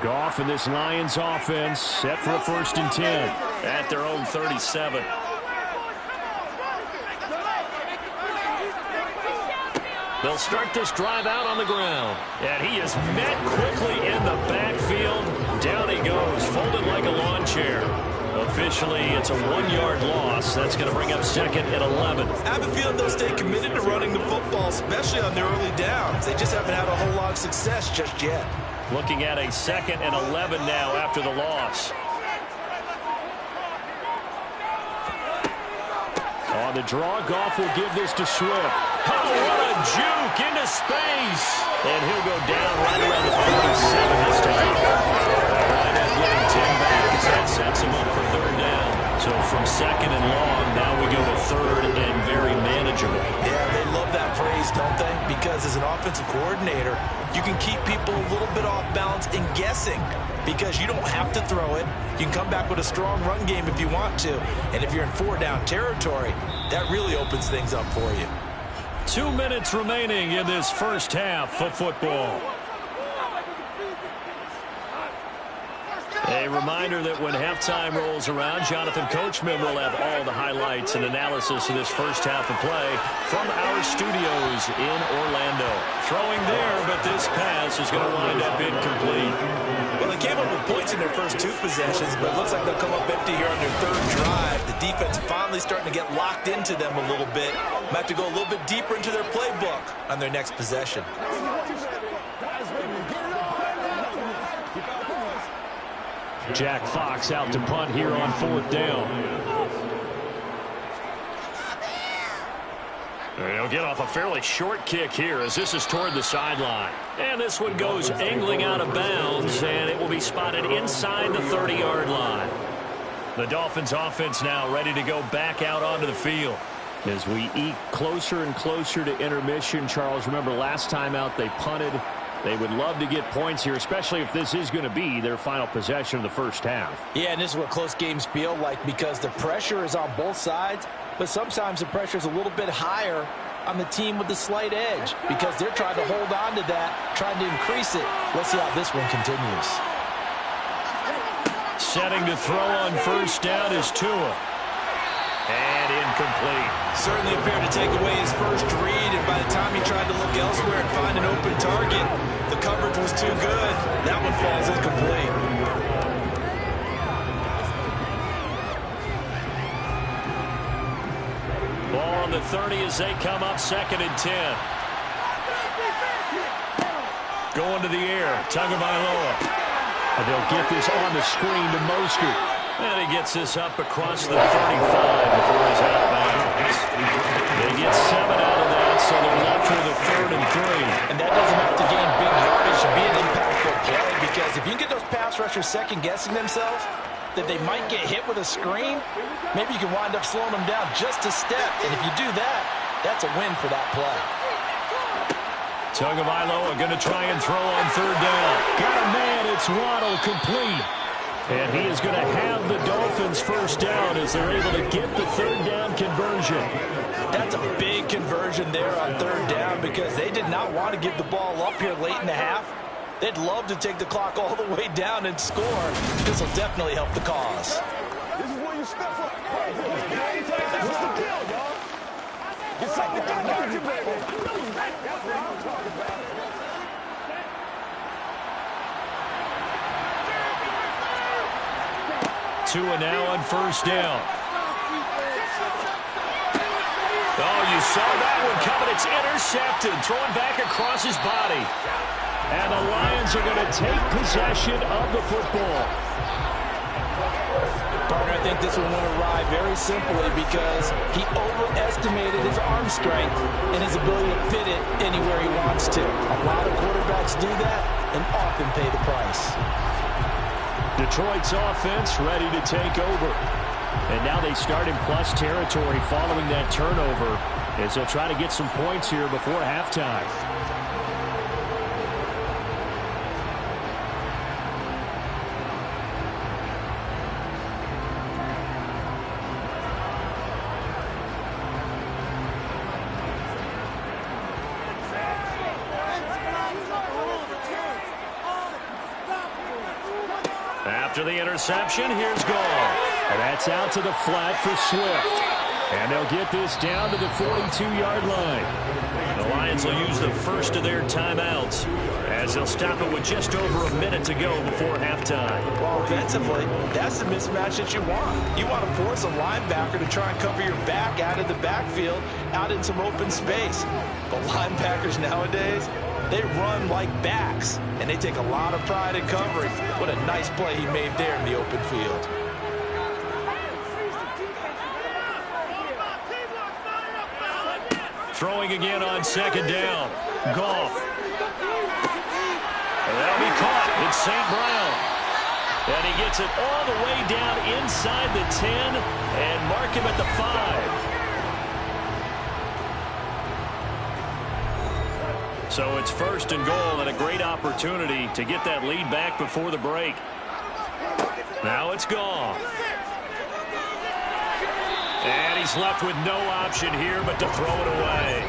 Goff and this Lions offense set for a 1st and 10 at their own 37. They'll start this drive out on the ground. And he is met quickly in the backfield. Down he goes, folded like a lawn chair. Officially, it's a 1-yard loss. That's going to bring up 2nd and 11. I have a feeling they'll stay committed to running the football, especially on their early downs. They just haven't had a whole lot of success just yet. Looking at a 2nd and 11 now after the loss. On the draw, Goff will give this to Swift. Oh, what a juke into space. And he'll go down right around the 37 this time. Right at getting 10 back as that sets him up for 3rd down. So from 2nd and long, now we go to 3rd and very manageable. Yeah, they love that phrase, don't they? Because as an offensive coordinator, you can keep people a little bit off balance and guessing because you don't have to throw it. You can come back with a strong run game if you want to. And if you're in 4-down territory, that really opens things up for you. 2 minutes remaining in this first half of football. A reminder that when halftime rolls around, Jonathan Coachman will have all the highlights and analysis of this first half of play from our studios in Orlando. Throwing there, but this pass is going to wind up incomplete. Well, they came up with points in their first 2 possessions, but it looks like they'll come up empty here on their 3rd drive. The defense finally starting to get locked into them a little bit. Might have to go a little bit deeper into their playbook on their next possession. Jack Fox out to punt here on 4th down. And he'll get off a fairly short kick here as this is toward the sideline. And this one goes angling out of bounds, and it will be spotted inside the 30-yard line. The Dolphins offense now ready to go back out onto the field. As we eke closer and closer to intermission, Charles, remember last time out they punted. They would love to get points here, especially if this is going to be their final possession of the first half. Yeah, and this is what close games feel like because the pressure is on both sides, but sometimes the pressure is a little bit higher on the team with the slight edge because they're trying to hold on to that, trying to increase it. Let's see how this one continues. Setting to throw on first down is Tua. And incomplete. Certainly appeared to take away his first read, and by the time he tried to look elsewhere and find an open target, the coverage was too good. That one falls incomplete. Ball on the 30 as they come up 2nd and 10. Going to the air. Tagovailoa. And they'll get this on the screen to Mostert. And he gets this up across the 35 before he's out of bounds. They get 7 out of that, so they're left with a 3rd and 3. And that doesn't have to gain big yardage to be an impactful play because if you can get those pass rushers second-guessing themselves, that they might get hit with a screen, maybe you can wind up slowing them down just a step. And if you do that, that's a win for that play. Tagovailoa going to try and throw on 3rd down. Got a man, it's Waddle, complete. And he is going to have the Dolphins first down as they're able to get the 3rd down conversion. That's a big conversion there on 3rd down because they did not want to give the ball up here late in the half. They'd love to take the clock all the way down and score. This will definitely help the cause. This is where you step up. What's the deal, y'all? It's like the technology, baby. That's what I'm talking about. Tua now on first down. Oh, you saw that one coming. It's intercepted. Throwing back across his body. And the Lions are going to take possession of the football. Partner, I think this one went awry very simply because he overestimated his arm strength and his ability to fit it anywhere he wants to. A lot of quarterbacks do that and often pay the price. Detroit's offense ready to take over. And now they start in plus territory following that turnover as they'll try to get some points here before halftime. After the interception, here's Gall. And that's out to the flat for Swift. And they'll get this down to the 42-yard line. The Lions will use the first of their timeouts as they'll stop it with just over a minute to go before halftime. Well, offensively, that's the mismatch that you want. You want to force a linebacker to try and cover your back out of the backfield, out in some open space. But linebackers nowadays, they run like backs, and they take a lot of pride in covering. What a nice play he made there in the open field. Throwing again on 2nd down. Goff. That'll be caught. It's St. Brown. And he gets it all the way down inside the 10 and mark him at the 5. So it's 1st and goal and a great opportunity to get that lead back before the break. Now it's Goff. And he's left with no option here but to throw it away.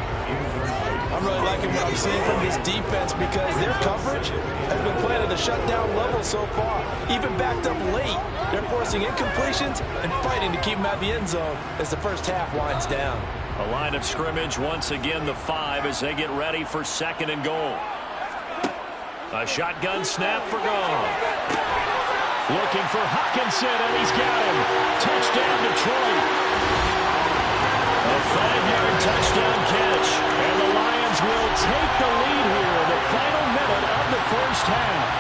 I'm really liking what I'm seeing from this defense because their coverage has been playing at a shutdown level so far. Even backed up late, they're forcing incompletions and fighting to keep them out of the end zone as the first half winds down. A line of scrimmage once again the 5 as they get ready for 2nd and goal. A shotgun snap for Goff. Looking for Hockenson, and he's got him. Touchdown, Detroit. A 5-yard touchdown catch. And the Lions will take the lead here in the final minute of the first half.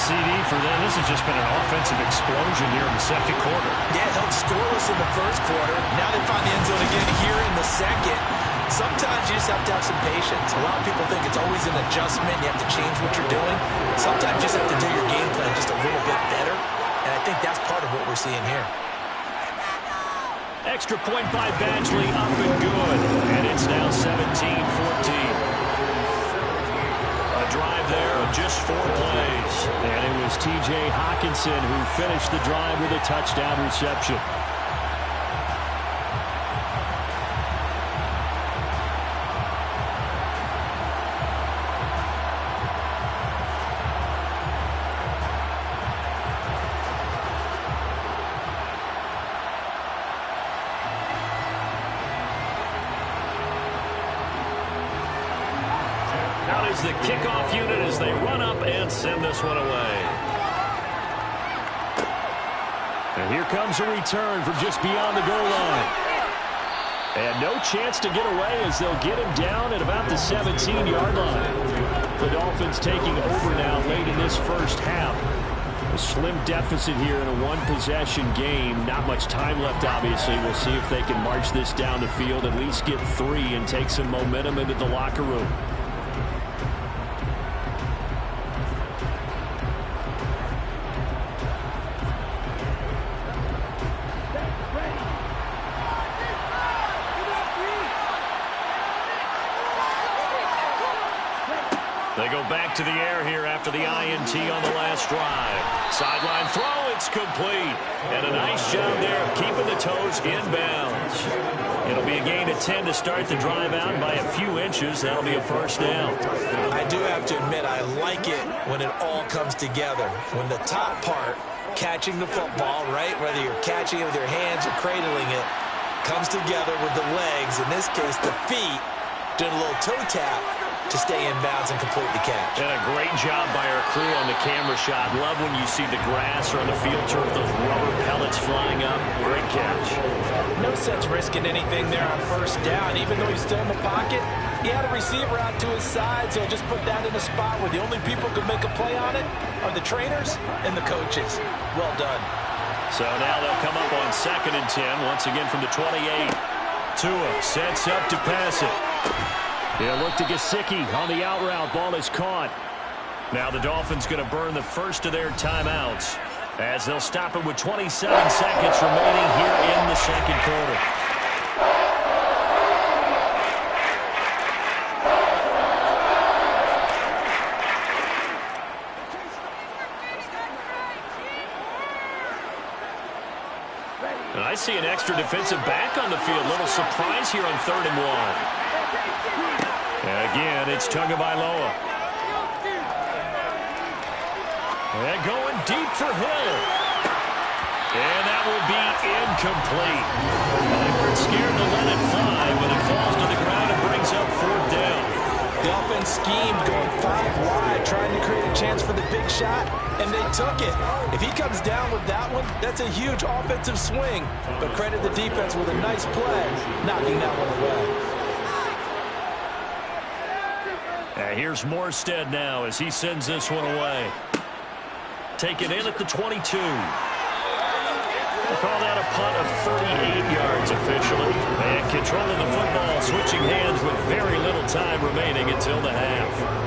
CD for them. This has just been an offensive explosion here in the 2nd quarter. Yeah, held scoreless in the 1st quarter. Now they find the end zone again here in the 2nd. Sometimes you just have to have some patience. A lot of people think it's always an adjustment. You have to change what you're doing. Sometimes you just have to do your game plan just a little bit better. And I think that's part of what we're seeing here. Extra point by Badgley, up and good. And it's now 17-14. A drive there of just 4 plays. And it was T.J. Hawkinson who finished the drive with a touchdown reception. Out is the kickoff unit as they run up and send this one away. And here comes a return from just beyond the goal line. And no chance to get away as they'll get him down at about the 17-yard line. The Dolphins taking over now late in this first half. A slim deficit here in a one-possession game. Not much time left, obviously. We'll see if they can march this down the field, at least get 3 and take some momentum into the locker room. They go back to the air here after the INT on the last drive. Sideline throw, it's complete. And a nice job there of keeping the toes in bounds. It'll be a gain of 10 to start the drive out by a few inches. That'll be a first down. I do have to admit, I like it when it all comes together. When the top part, catching the football, right, whether you're catching it with your hands or cradling it, comes together with the legs, in this case the feet, doing a little toe tap to stay in bounds and complete the catch. And a great job by our crew on the camera shot. Love when you see the grass or on the field turf, those rubber pellets flying up. Great catch. No sense risking anything there on first down. Even though he's still in the pocket, he had a receiver out to his side, so just put that in a spot where the only people who can make a play on it are the trainers and the coaches. Well done. So now they'll come up on 2nd and 10, once again from the 28. Tua sets up to pass it. He'll look to Gesicki on the out route. Ball is caught. Now the Dolphins going to burn the first of their timeouts as they'll stop it with 27 seconds remaining here in the second quarter. And I see an extra defensive back on the field. Little surprise here on 3rd and 1. Again, it's Tagovailoa. And going deep for Hill. And that will be incomplete. They weren't scared to let it fly when it falls to the ground and brings up 4th down. The offense schemed going 5 wide, trying to create a chance for the big shot, and they took it. If he comes down with that one, that's a huge offensive swing. But credit the defense with a nice play, knocking that one away. Here's Morstead now as he sends this one away. Take it in at the 22. We'll call that a punt of 38 yards officially. And controlling the football, switching hands with very little time remaining until the half.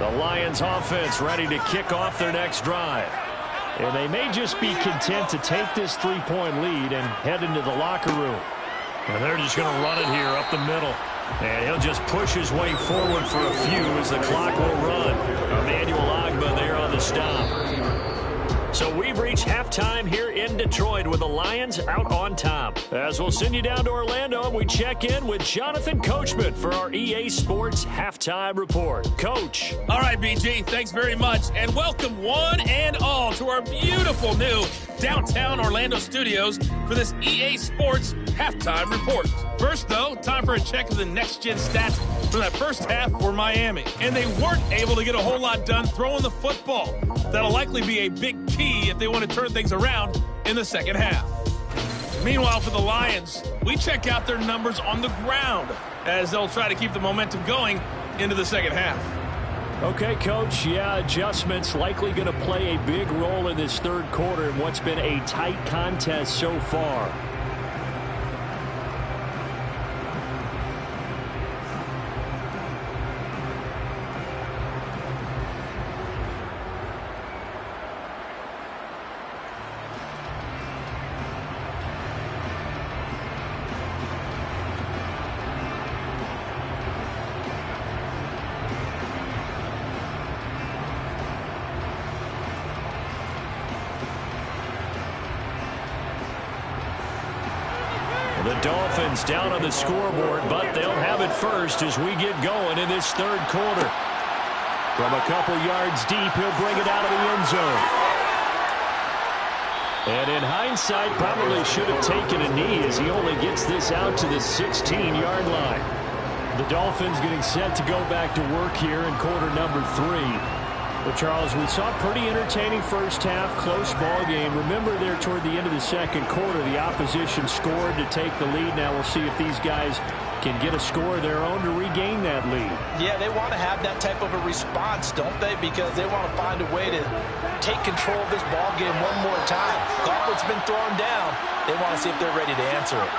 The Lions offense ready to kick off their next drive. And they may just be content to take this 3-point lead and head into the locker room. And they're just going to run it here up the middle. And he'll just push his way forward for a few as the clock will run. Emmanuel Ogbah there on the stop. So we've reached halftime here in Detroit with the Lions out on top. As we'll send you down to Orlando and we check in with Jonathan Coachman for our EA Sports Halftime Report. Coach. All right, BG, thanks very much. And welcome one and all to our beautiful new downtown Orlando studios for this EA Sports Halftime Report. First, though, time for a check of the next-gen stats from that first half for Miami. And they weren't able to get a whole lot done throwing the football. That'll likely be a big key if they want to turn things around in the second half. Meanwhile, for the Lions, we check out their numbers on the ground as they'll try to keep the momentum going into the second half. Okay, Coach, yeah, adjustments likely going to play a big role in this third quarter in what's been a tight contest so far. The Dolphins down on the scoreboard, but they'll have it first as we get going in this third quarter. From a couple yards deep, he'll bring it out of the end zone. And in hindsight, probably should have taken a knee as he only gets this out to the 16-yard line. The Dolphins getting set to go back to work here in quarter number 3. Well, Charles, we saw a pretty entertaining first half, close ball game. Remember there toward the end of the second quarter, the opposition scored to take the lead. Now we'll see if these guys can get a score of their own to regain that lead. Yeah, they want to have that type of a response, don't they? Because they want to find a way to take control of this ball game one more time. Gauntlet's been thrown down. They want to see if they're ready to answer it.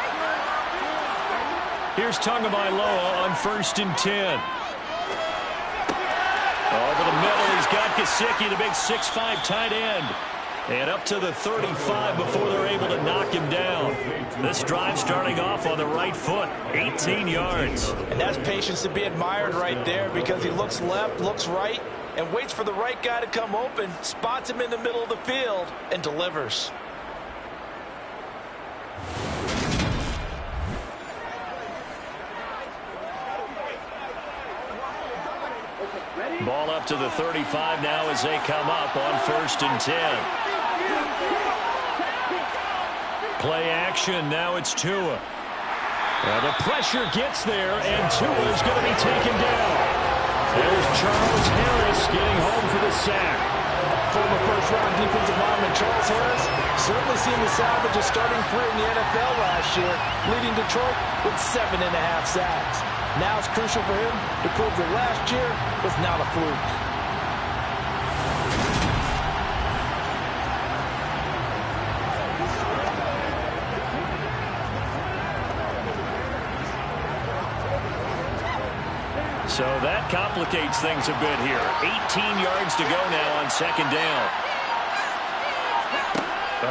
Here's Tagovailoa on 1st and 10. Over the middle, he's got Gesicki, the big 6'5" tight end. And up to the 35 before they're able to knock him down. This drive starting off on the right foot, 18 yards. And that's patience to be admired right there because he looks left, looks right, and waits for the right guy to come open, spots him in the middle of the field, and delivers. Ball up to the 35 now as they come up on 1st and 10. Play action. Now it's Tua. The pressure gets there, and Tua is going to be taken down. There's Charles Harris getting home for the sack. Former first-round defensive lineman Charles Harris certainly seemed to salvage a starting career in the NFL last year, leading Detroit with 7.5 sacks. Now it's crucial for him to prove that last year was not a fluke. So that complicates things a bit here. 18 yards to go now on 2nd down.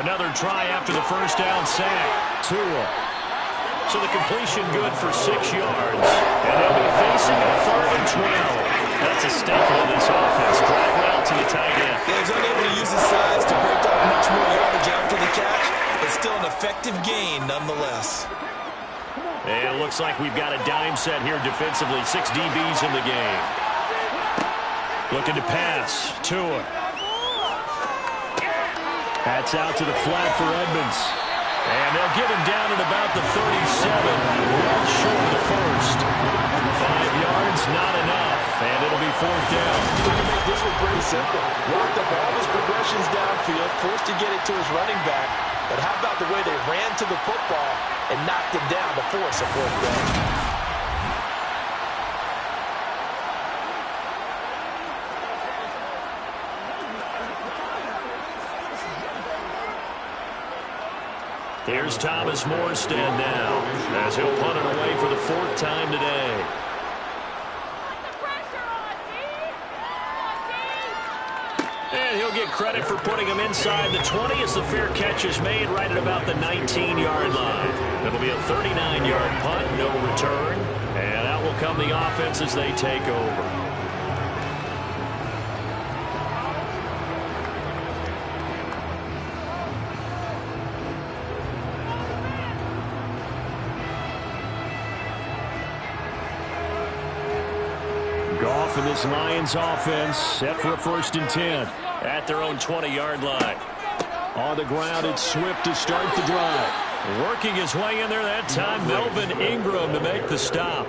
Another try after the first down sack. Tua. So the completion good for 6 yards. And they'll be facing a 3rd and 12. That's a staple of this offense. Drag route to the tight end. Yeah, he's unable to use his size to break up much more yardage after the catch, but still an effective gain nonetheless. And it looks like we've got a dime set here defensively. 6 DBs in the game. Looking to pass. Tua. That's out to the flat for Edmonds. And they'll get him down at about the 37. Well short of the first. 5 yards, not enough. And it'll be 4th down. You can make this one pretty simple. Walked up all his progressions downfield, forced to get it to his running back. But how about the way they ran to the football and knocked him down to force a 4th down? Here's Thomas Morstead now as he'll punt it away for the 4th time today. And he'll get credit for putting him inside the 20 as the fair catch is made right at about the 19-yard line. It'll be a 39-yard punt, no return. And out will come the offense as they take over. Goff and this Lions offense set for a 1st and 10 at their own 20-yard line. On the ground, it's Swift to start the drive. Working his way in there that time, Melvin Ingram to make the stop.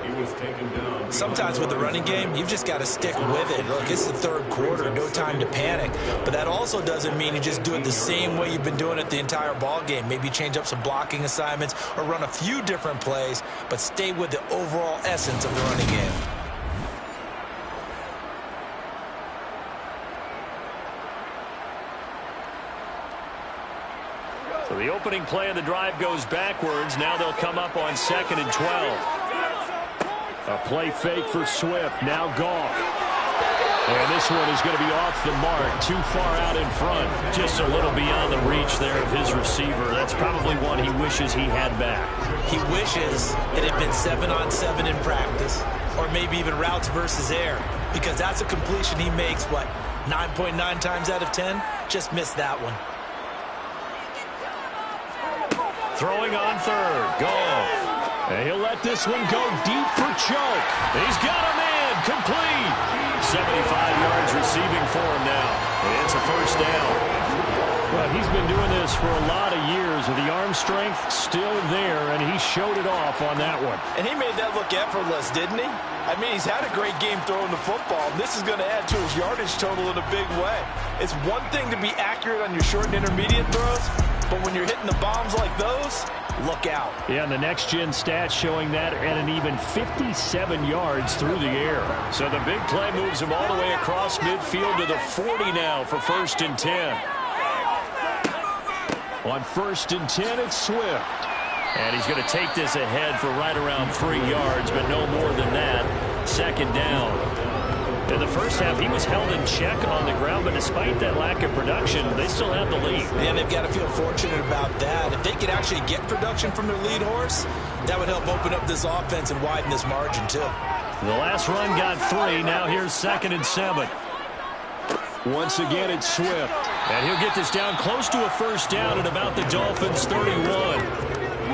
He was taken down. Sometimes with the running game, you've just got to stick with it. Look, it's the 3rd quarter, no time to panic. But that also doesn't mean you just do it the same way you've been doing it the entire ball game. Maybe change up some blocking assignments or run a few different plays, but stay with the overall essence of the running game. So the opening play of the drive goes backwards. Now they'll come up on 2nd and 12. A play fake for Swift. Now Goff. And this one is going to be off the mark. Too far out in front. Just a little beyond the reach there of his receiver. That's probably one he wishes he had back. He wishes it had been 7-on-7 in practice, or maybe even routes versus air, because that's a completion he makes, 9.9 times out of 10? Just missed that one. Throwing on 3rd. Goff. And he'll let this one go deep for choke. He's got a man. Complete. 75 yards receiving for him now. And it's a first down. Well, he's been doing this for a lot of years with the arm strength still there, and he showed it off on that one. And he made that look effortless, didn't he? I mean, he's had a great game throwing the football. This is going to add to his yardage total in a big way. It's one thing to be accurate on your short and intermediate throws, but when you're hitting the bombs like those, look out. Yeah, and the next-gen stats showing that at an even 57 yards through the air. So the big play moves him all the way across midfield to the 40 now for 1st and 10. On 1st and 10, it's Swift. And he's going to take this ahead for right around 3 yards, but no more than that. 2nd down. In the first half, he was held in check on the ground, but despite that lack of production, they still have the lead. And they've got to feel fortunate about that. If they could actually get production from their lead horse, that would help open up this offense and widen this margin, too. The last run got 3. Now here's 2nd and 7. Once again, it's Swift. And he'll get this down close to a first down at about the Dolphins' 31.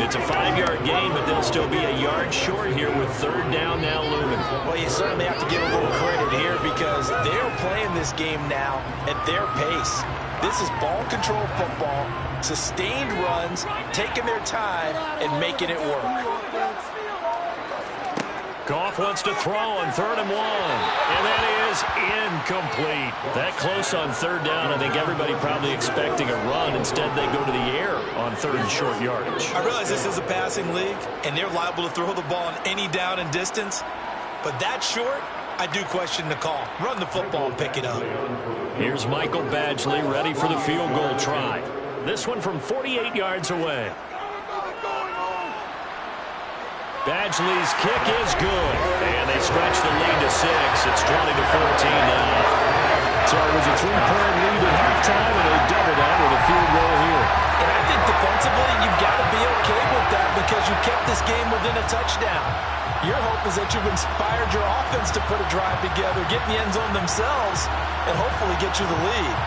It's a 5-yard gain, but they'll still be a yard short here with 3rd down now looming. Well, you certainly have to give a little credit here because they're playing this game now at their pace. This is ball control football, sustained runs, taking their time, and making it work. Goff wants to throw on 3rd and 1. And that is incomplete. That close on 3rd down, I think everybody probably expecting a run. Instead, they go to the air on 3rd and short yardage. I realize this is a passing league, and they're liable to throw the ball on any down and distance. But that short, I do question the call. Run the football and pick it up. Here's Michael Badgley ready for the field goal try. This one from 48 yards away. Badgley's kick is good. And they stretch the lead to 6. It's 20-14 now. So it was a 3-point lead at halftime, and they doubled that with a field goal here. And I think defensively, you've got to be okay with that because you kept this game within a touchdown. Your hope is that you've inspired your offense to put a drive together, get in the end zone themselves, and hopefully get you the lead.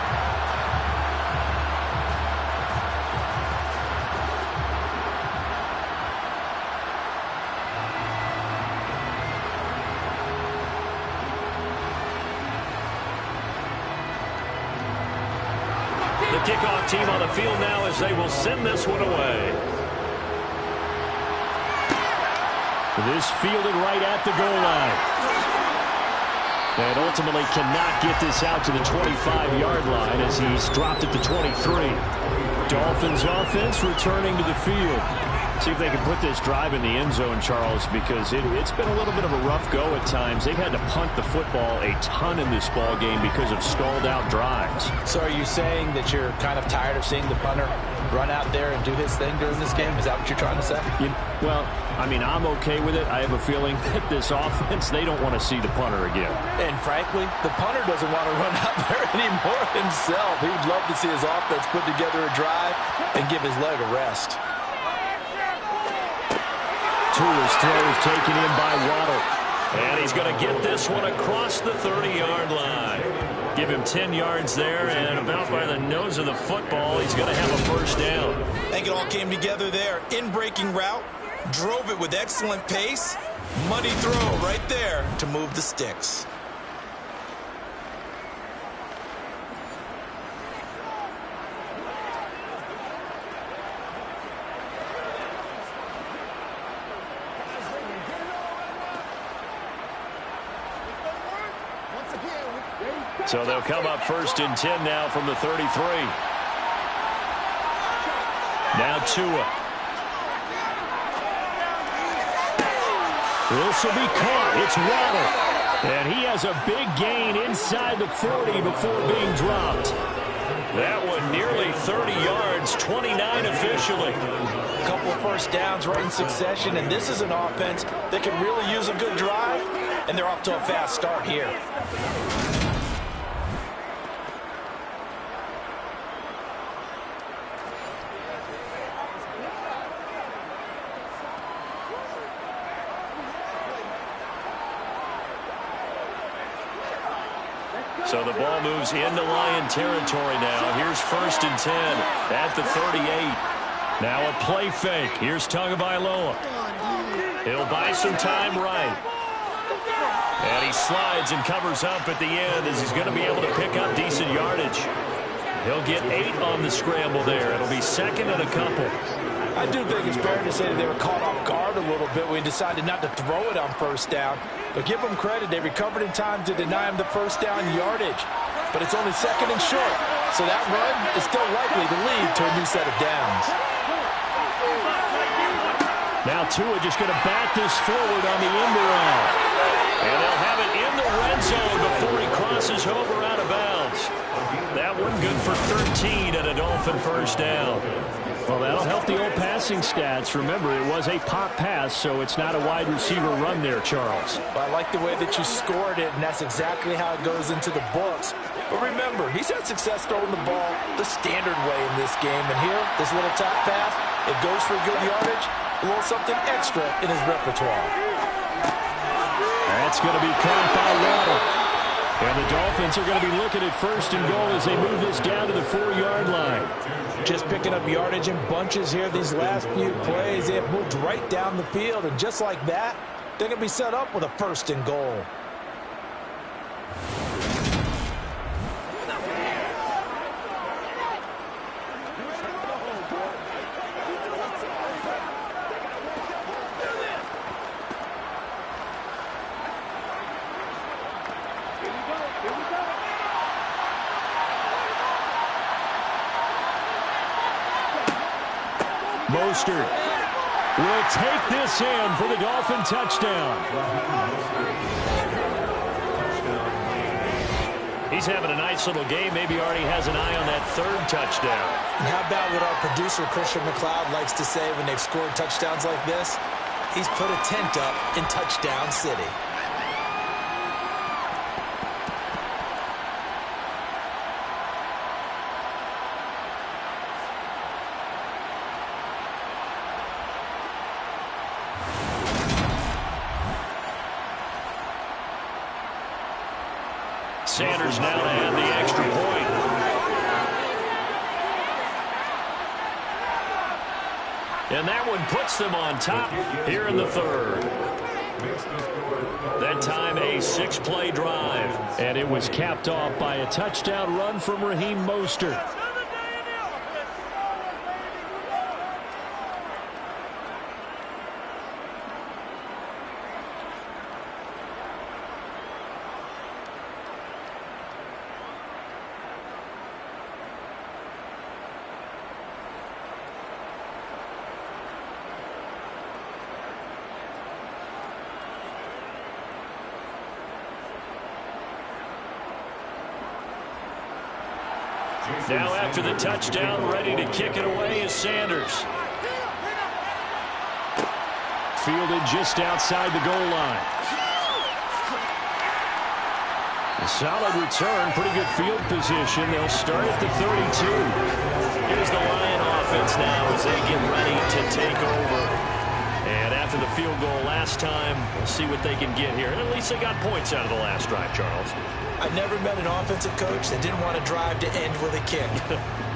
The kickoff team on the field now as they will send this one away. This fielded right at the goal line. And ultimately cannot get this out to the 25-yard line as he's dropped it to 23. Dolphins offense returning to the field. See if they can put this drive in the end zone, Charles, because it's been a little bit of a rough go at times. They've had to punt the football a ton in this ball game because of stalled-out drives. So are you saying that you're kind of tired of seeing the punter run out there and do his thing during this game? Is that what you're trying to say? Well, I mean, I'm okay with it. I have a feeling that this offense, they don't want to see the punter again. And frankly, the punter doesn't want to run out there anymore himself. He would love to see his offense put together a drive and give his leg a rest. Tua's throw is taken in by Waddle. And he's going to get this one across the 30-yard line. Give him 10 yards there, and about by the nose of the football, he's going to have a first down. I think it all came together there. In-breaking route, drove it with excellent pace. Money throw right there to move the sticks. So they'll come up 1st and 10 now from the 33. Now Tua. This will be caught. It's Waddle. And he has a big gain inside the 40 before being dropped. That one nearly 30 yards, 29 officially. A couple of first downs right in succession, and this is an offense that could really use a good drive, and they're off to a fast start here. So the ball moves into Lion territory now. Here's 1st and 10 at the 38. Now a play fake. Here's Tagovailoa. He'll buy some time right. And he slides and covers up at the end as he's going to be able to pick up decent yardage. He'll get 8 on the scramble there. It'll be 2nd and a couple. I do think it's fair to say that they were caught off guard a little bit when he decided not to throw it on 1st down. But give them credit. They recovered in time to deny him the 1st down yardage. But it's only 2nd and short. So that run is still likely to lead to a new set of downs. Now Tua just going to bat this forward on the end around. And they'll have it in the red zone before he crosses over out of bounds. That one good for 13 and a Dolphin 1st down. Well, that'll help the old passing stats. Remember, it was a pop pass, so it's not a wide receiver run there, Charles. Well, I like the way that you scored it, and that's exactly how it goes into the books. But remember, he's had success throwing the ball the standard way in this game. And here, this little top pass, it goes for good yardage, a little something extra in his repertoire. That's going to be caught by Waddle. And the Dolphins are going to be looking at 1st and goal as they move this down to the 4-yard line. Just picking up yardage in bunches here these last few plays. They have moved right down the field, and just like that, they're going to be set up with a 1st and goal. Mostert will take this in for the Dolphin touchdown. He's having a nice little game. Maybe already has an eye on that 3rd touchdown. And how about what our producer, Christian McLeod, likes to say when they've scored touchdowns like this? He's put a tent up in Touchdown City. Sanders now to add the extra point. And that one puts them on top here in the 3rd. That time a 6-play drive. And it was capped off by a touchdown run from Raheem Mostert. Now after the touchdown, ready to kick it away is Sanders. Fielded just outside the goal line. A solid return, pretty good field position. They'll start at the 32. Here's the Lion offense now as they get ready to take over. And after the field goal last time, we'll see what they can get here. And at least they got points out of the last drive, Charles. I never met an offensive coach that didn't want to drive to end with a kick.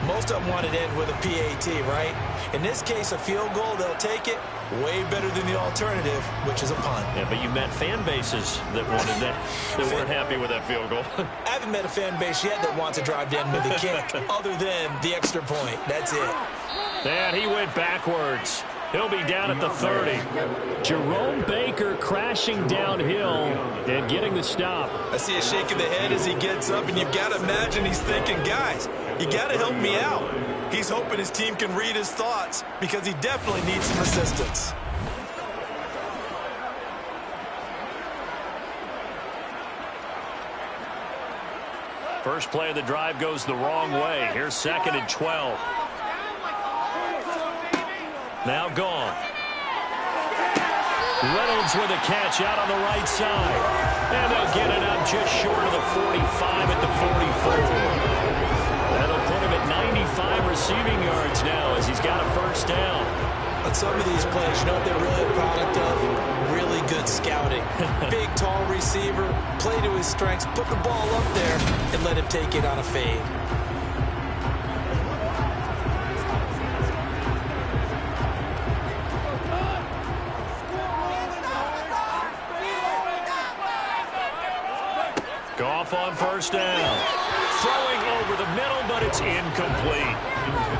Most of them wanted to end with a PAT, right? In this case, a field goal, they'll take it. Way better than the alternative, which is a punt. Yeah, but you met fan bases that wanted that, that weren't happy with that field goal. I haven't met a fan base yet that wants to drive to end with a kick, other than the extra point. That's it. And he went backwards. He'll be down at the 30. Jerome Baker crashing downhill and getting the stop. I see a shake of the head as he gets up, and you've got to imagine he's thinking, guys, you got to help me out. He's hoping his team can read his thoughts because he definitely needs some assistance. First play of the drive goes the wrong way. Here's 2nd and 12. Now gone. Reynolds with a catch out on the right side. And they'll get it up just short of the 45 at the 44. That'll put him at 95 receiving yards now as he's got a first down. On some of these plays, you know what they're really a product of? Really good scouting. Big, tall receiver, play to his strengths, put the ball up there, and let him take it on a fade. Goff on first down. Throwing over the middle, but it's incomplete.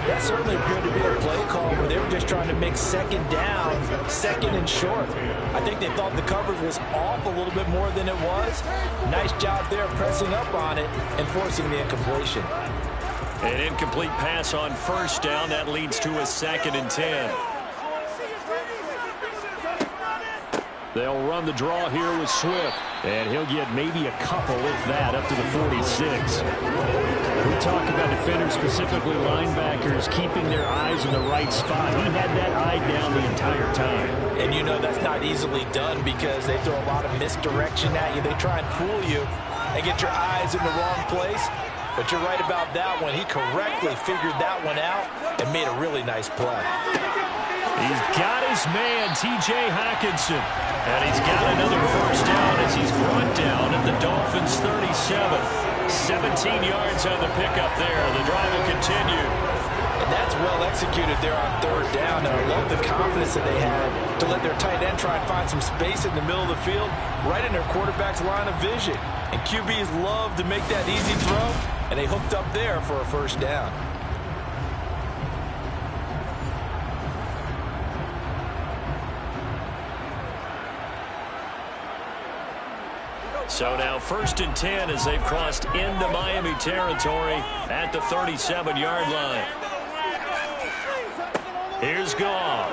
That certainly appeared to be a play call where they were just trying to make 2nd down, 2nd and short. I think they thought the coverage was off a little bit more than it was. Nice job there pressing up on it and forcing the incompletion. An incomplete pass on first down. That leads to a 2nd and 10. They'll run the draw here with Swift. And he'll get maybe a couple, if that, up to the 46. We talk about defenders, specifically linebackers, keeping their eyes in the right spot. He had that eye down the entire time. And you know that's not easily done because they throw a lot of misdirection at you. They try and fool you and get your eyes in the wrong place. But you're right about that one. He correctly figured that one out and made a really nice play. He's got his man, T.J. Hockenson. And he's got another first down as he's brought down at the Dolphins' 37. 17 yards on the pickup there. The drive will continue. And that's well executed there on 3rd down. And I love the confidence that they had to let their tight end try and find some space in the middle of the field, right in their quarterback's line of vision. And QBs love to make that easy throw, and they hooked up there for a first down. So now 1st and 10 as they've crossed into Miami territory at the 37-yard line. Here's Goff.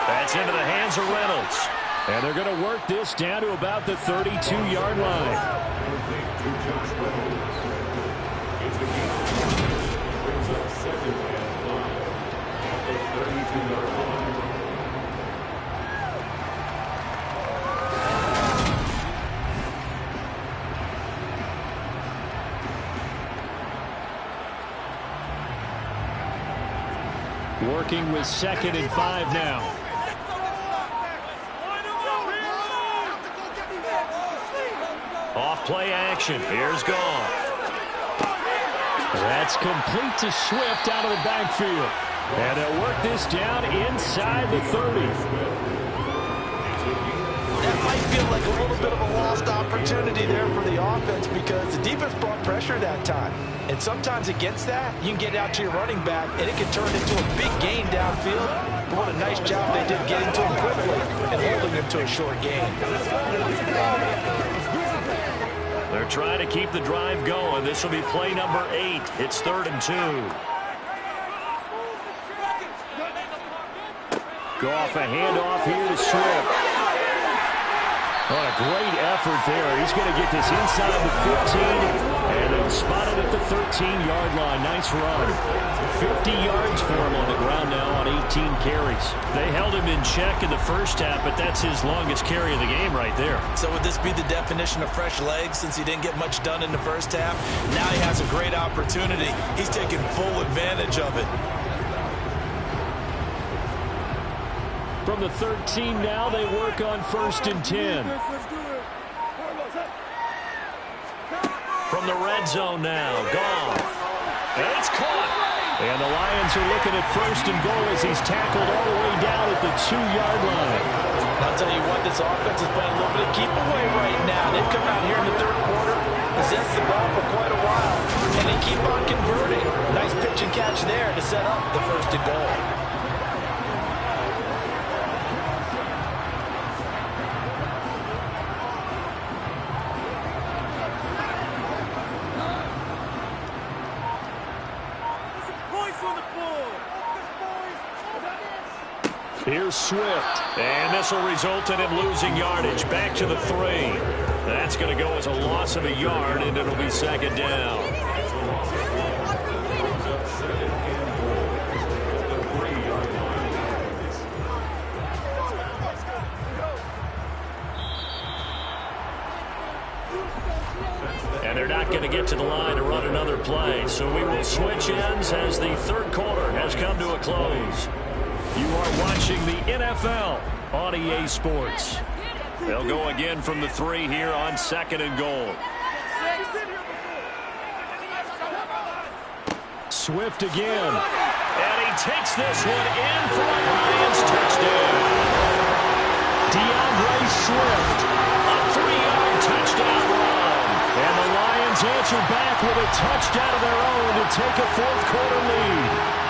That's into the hands of Reynolds. And they're going to work this down to about the 32-yard line. Working with 2nd and 5 now. Off play action. Here's Goff. That's complete to Swift out of the backfield. And they'll work this down inside the 30. That might feel like a little bit of a lost opportunity there for the offense because the defense brought pressure that time. And sometimes against that, you can get out to your running back, and it can turn into a big gain downfield. But what a nice job they did getting to him quickly and holding him to a short gain. They're trying to keep the drive going. This will be play number 8. It's 3rd and 2. Goff, a handoff here to Swift. What a great effort there. He's going to get this inside the 15, and they'll spot it at the 13-yard line. Nice run. 50 yards for him on the ground now on 18 carries. They held him in check in the first half, but that's his longest carry of the game right there. So would this be the definition of fresh legs since he didn't get much done in the first half? Now he has a great opportunity. He's taking full advantage of it. From the 13 now, they work on 1st and 10. From the red zone now, Goff. And it's caught. And the Lions are looking at 1st and goal as he's tackled all the way down at the 2-yard line. I'll tell you what, this offense is playing a little bit of keep away right now. They've come out here in the 3rd quarter, possessed the ball for quite a while, and they keep on converting. Nice pitch and catch there to set up the 1st and goal. Here's Swift, and this will result in him losing yardage back to the 3. That's going to go as a loss of a yard, and it'll be second down. And they're not going to get to the line to run another play. So we will switch ends as the third quarter has come to a close. You are watching the NFL on EA Sports. They'll go again from the 3 here on 2nd and goal. Swift again. And he takes this one in for a Lions touchdown. DeAndre Swift, a 3-yard touchdown run. And the Lions answer back with a touchdown of their own to take a fourth-quarter lead.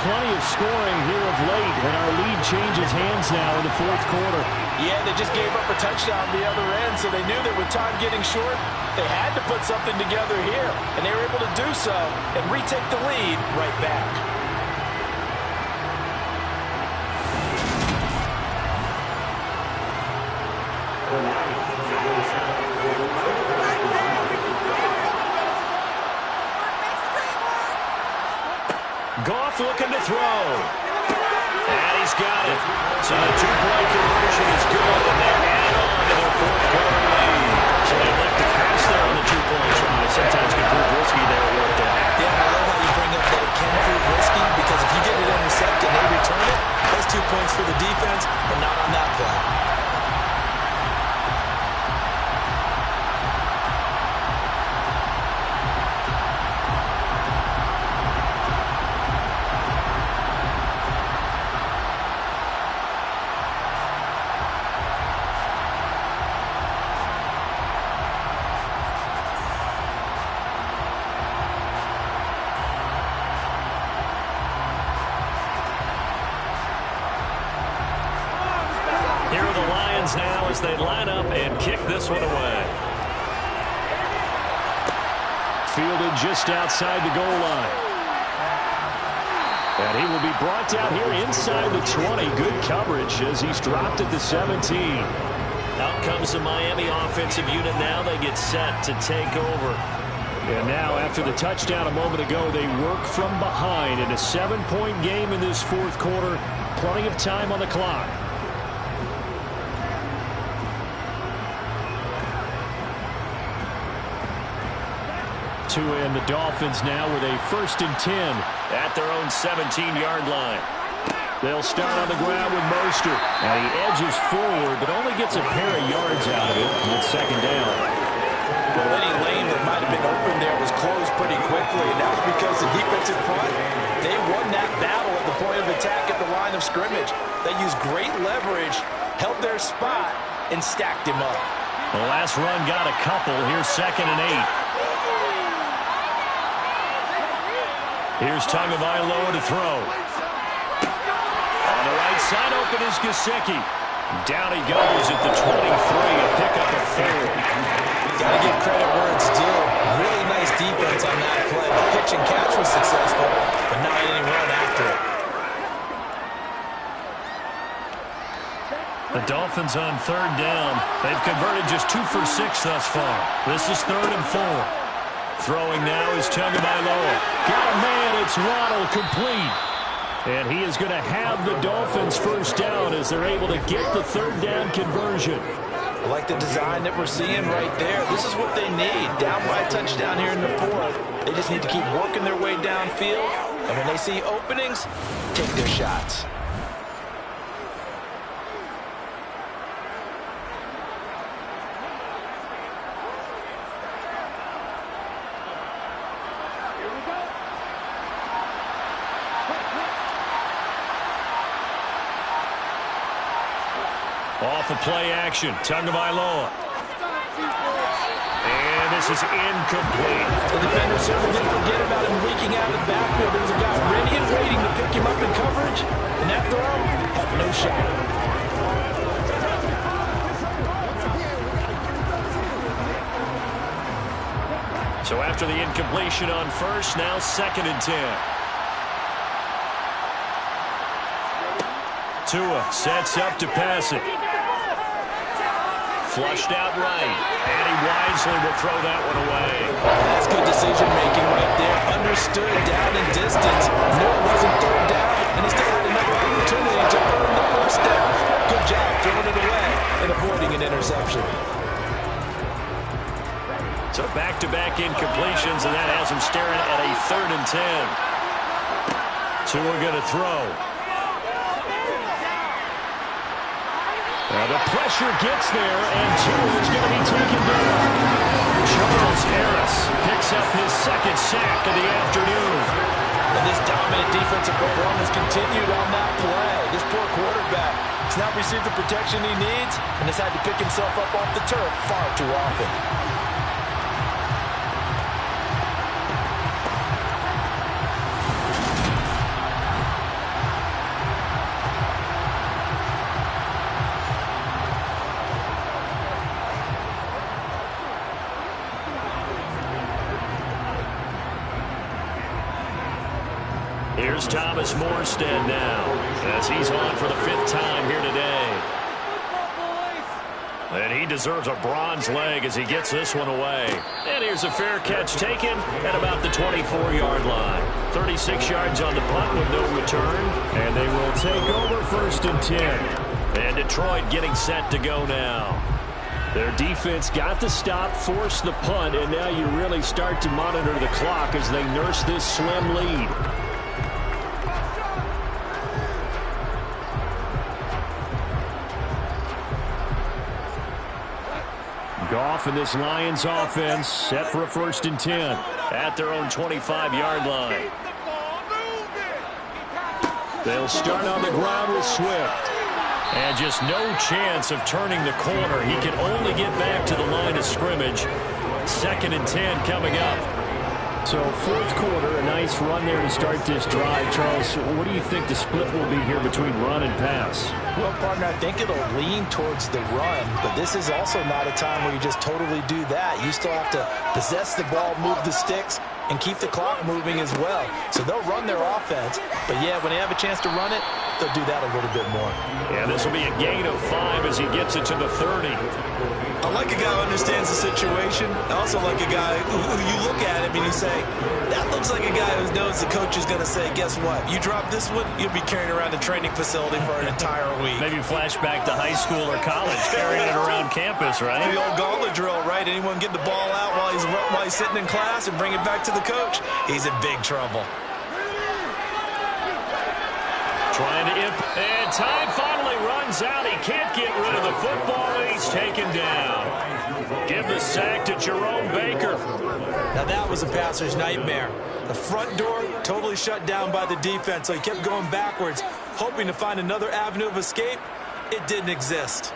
Plenty of scoring here of late, and our lead changes hands now in the fourth quarter. Yeah, they just gave up a touchdown the other end, so they knew that with time getting short, they had to put something together here, and they were able to do so and retake the lead right back. Goff looking to throw. And he's got it. So the two-point conversion is good, and they add on to their fourth-quarter lead. So they elect to pass there on the two-point try. Sometimes can prove risky there at work there. Yeah, I love how you bring up that it can prove risky, because if you get it intercepted and they return it, that's 2 points for the defense, but not on that play. Now as they line up and kick this one away. Fielded just outside the goal line. And he will be brought down here inside the 20. Good coverage as he's dropped at the 17. Out comes the Miami offensive unit now. They get set to take over. And now after the touchdown a moment ago, they work from behind in a 7-point game in this fourth quarter. Plenty of time on the clock. And the Dolphins now with a 1st and 10 at their own 17-yard line. They'll start on the ground with Mostert. And he edges forward, but only gets a pair of yards out of it with second down. Well, any lane that might have been open there was closed pretty quickly, and that was because the defense in front, they won that battle at the point of attack at the line of scrimmage. They used great leverage, held their spot, and stacked him up. The last run got a couple. Here's 2nd and 8. Here's Tagovailoa to throw. On the right side, open is Gesicki. Down he goes at the 23, a pickup of 4. Got to give credit where it's due. Really nice defense on that play. The pitch and catch was successful, but not any run after it. The Dolphins on 3rd down. They've converted just 2 for 6 thus far. This is 3rd and 4. Throwing now is Tagovailoa. Got a man, it's Waddle, complete. And he is going to have the Dolphins first down as they're able to get the 3rd down conversion. I like the design that we're seeing right there. This is what they need. Down by a touchdown here in the 4th. They just need to keep working their way downfield. And when they see openings, take their shots. Off of play action, Tagovailoa. And this is incomplete. The defender certainly didn't forget about him leaking out of the backfield. There was a guy ready and waiting to pick him up in coverage, and that throw had no shot. So after the incompletion on first, now 2nd and 10. Tua sets up to pass it. Flushed out right. And he wisely will throw that one away. That's good decision-making right there. Understood down and distance. Knew it wasn't third down, and he still had another opportunity to earn the first down. Good job throwing it away and avoiding an interception. So back-to-back incompletions, and that has him staring at a 3rd and 10. Tua going to throw. The pressure gets there, and Tua is going to be taken down. Charles Harris picks up his 2nd sack of the afternoon. And this dominant defensive performance continued on that play. This poor quarterback has not received the protection he needs and has had to pick himself up off the turf far too often. Here's Thomas Morstead now, as he's on for the 5th time here today. And he deserves a bronze leg as he gets this one away. And here's a fair catch taken at about the 24-yard line. 36 yards on the punt with no return. And they will take over 1st and 10. And Detroit getting set to go now. Their defense got the stop, forced the punt, and now you really start to monitor the clock as they nurse this slim lead. Goff and this Lions offense set for a 1st and 10 at their own 25-yard line. They'll start on the ground with Swift. And just no chance of turning the corner. He can only get back to the line of scrimmage. 2nd and 10 coming up. So 4th quarter, a nice run there to start this drive. Charles, what do you think the split will be here between run and pass? Well, partner, I think it'll lean towards the run, but this is also not a time where you just totally do that. You still have to possess the ball, move the sticks, and keep the clock moving as well. So they'll run their offense, but yeah, when they have a chance to run it, they'll do that a little bit more. Yeah, this will be a gain of 5 as he gets it to the 30. I like a guy who understands the situation. I also like a guy who you look at him and you say, that looks like a guy who knows the coach is going to say, guess what? You drop this one, you'll be carrying around the training facility for an entire week. Maybe flashback to high school or college, carrying it around campus, right? The old gauntlet drill, right? Anyone get the ball out while he's sitting in class and bring it back to the coach? He's in big trouble. Trying to and time finally runs out. He can't get rid of the football, and he's taken down. Give the sack to Jerome Baker. Now that was a passer's nightmare. The front door totally shut down by the defense, so he kept going backwards, hoping to find another avenue of escape. It didn't exist.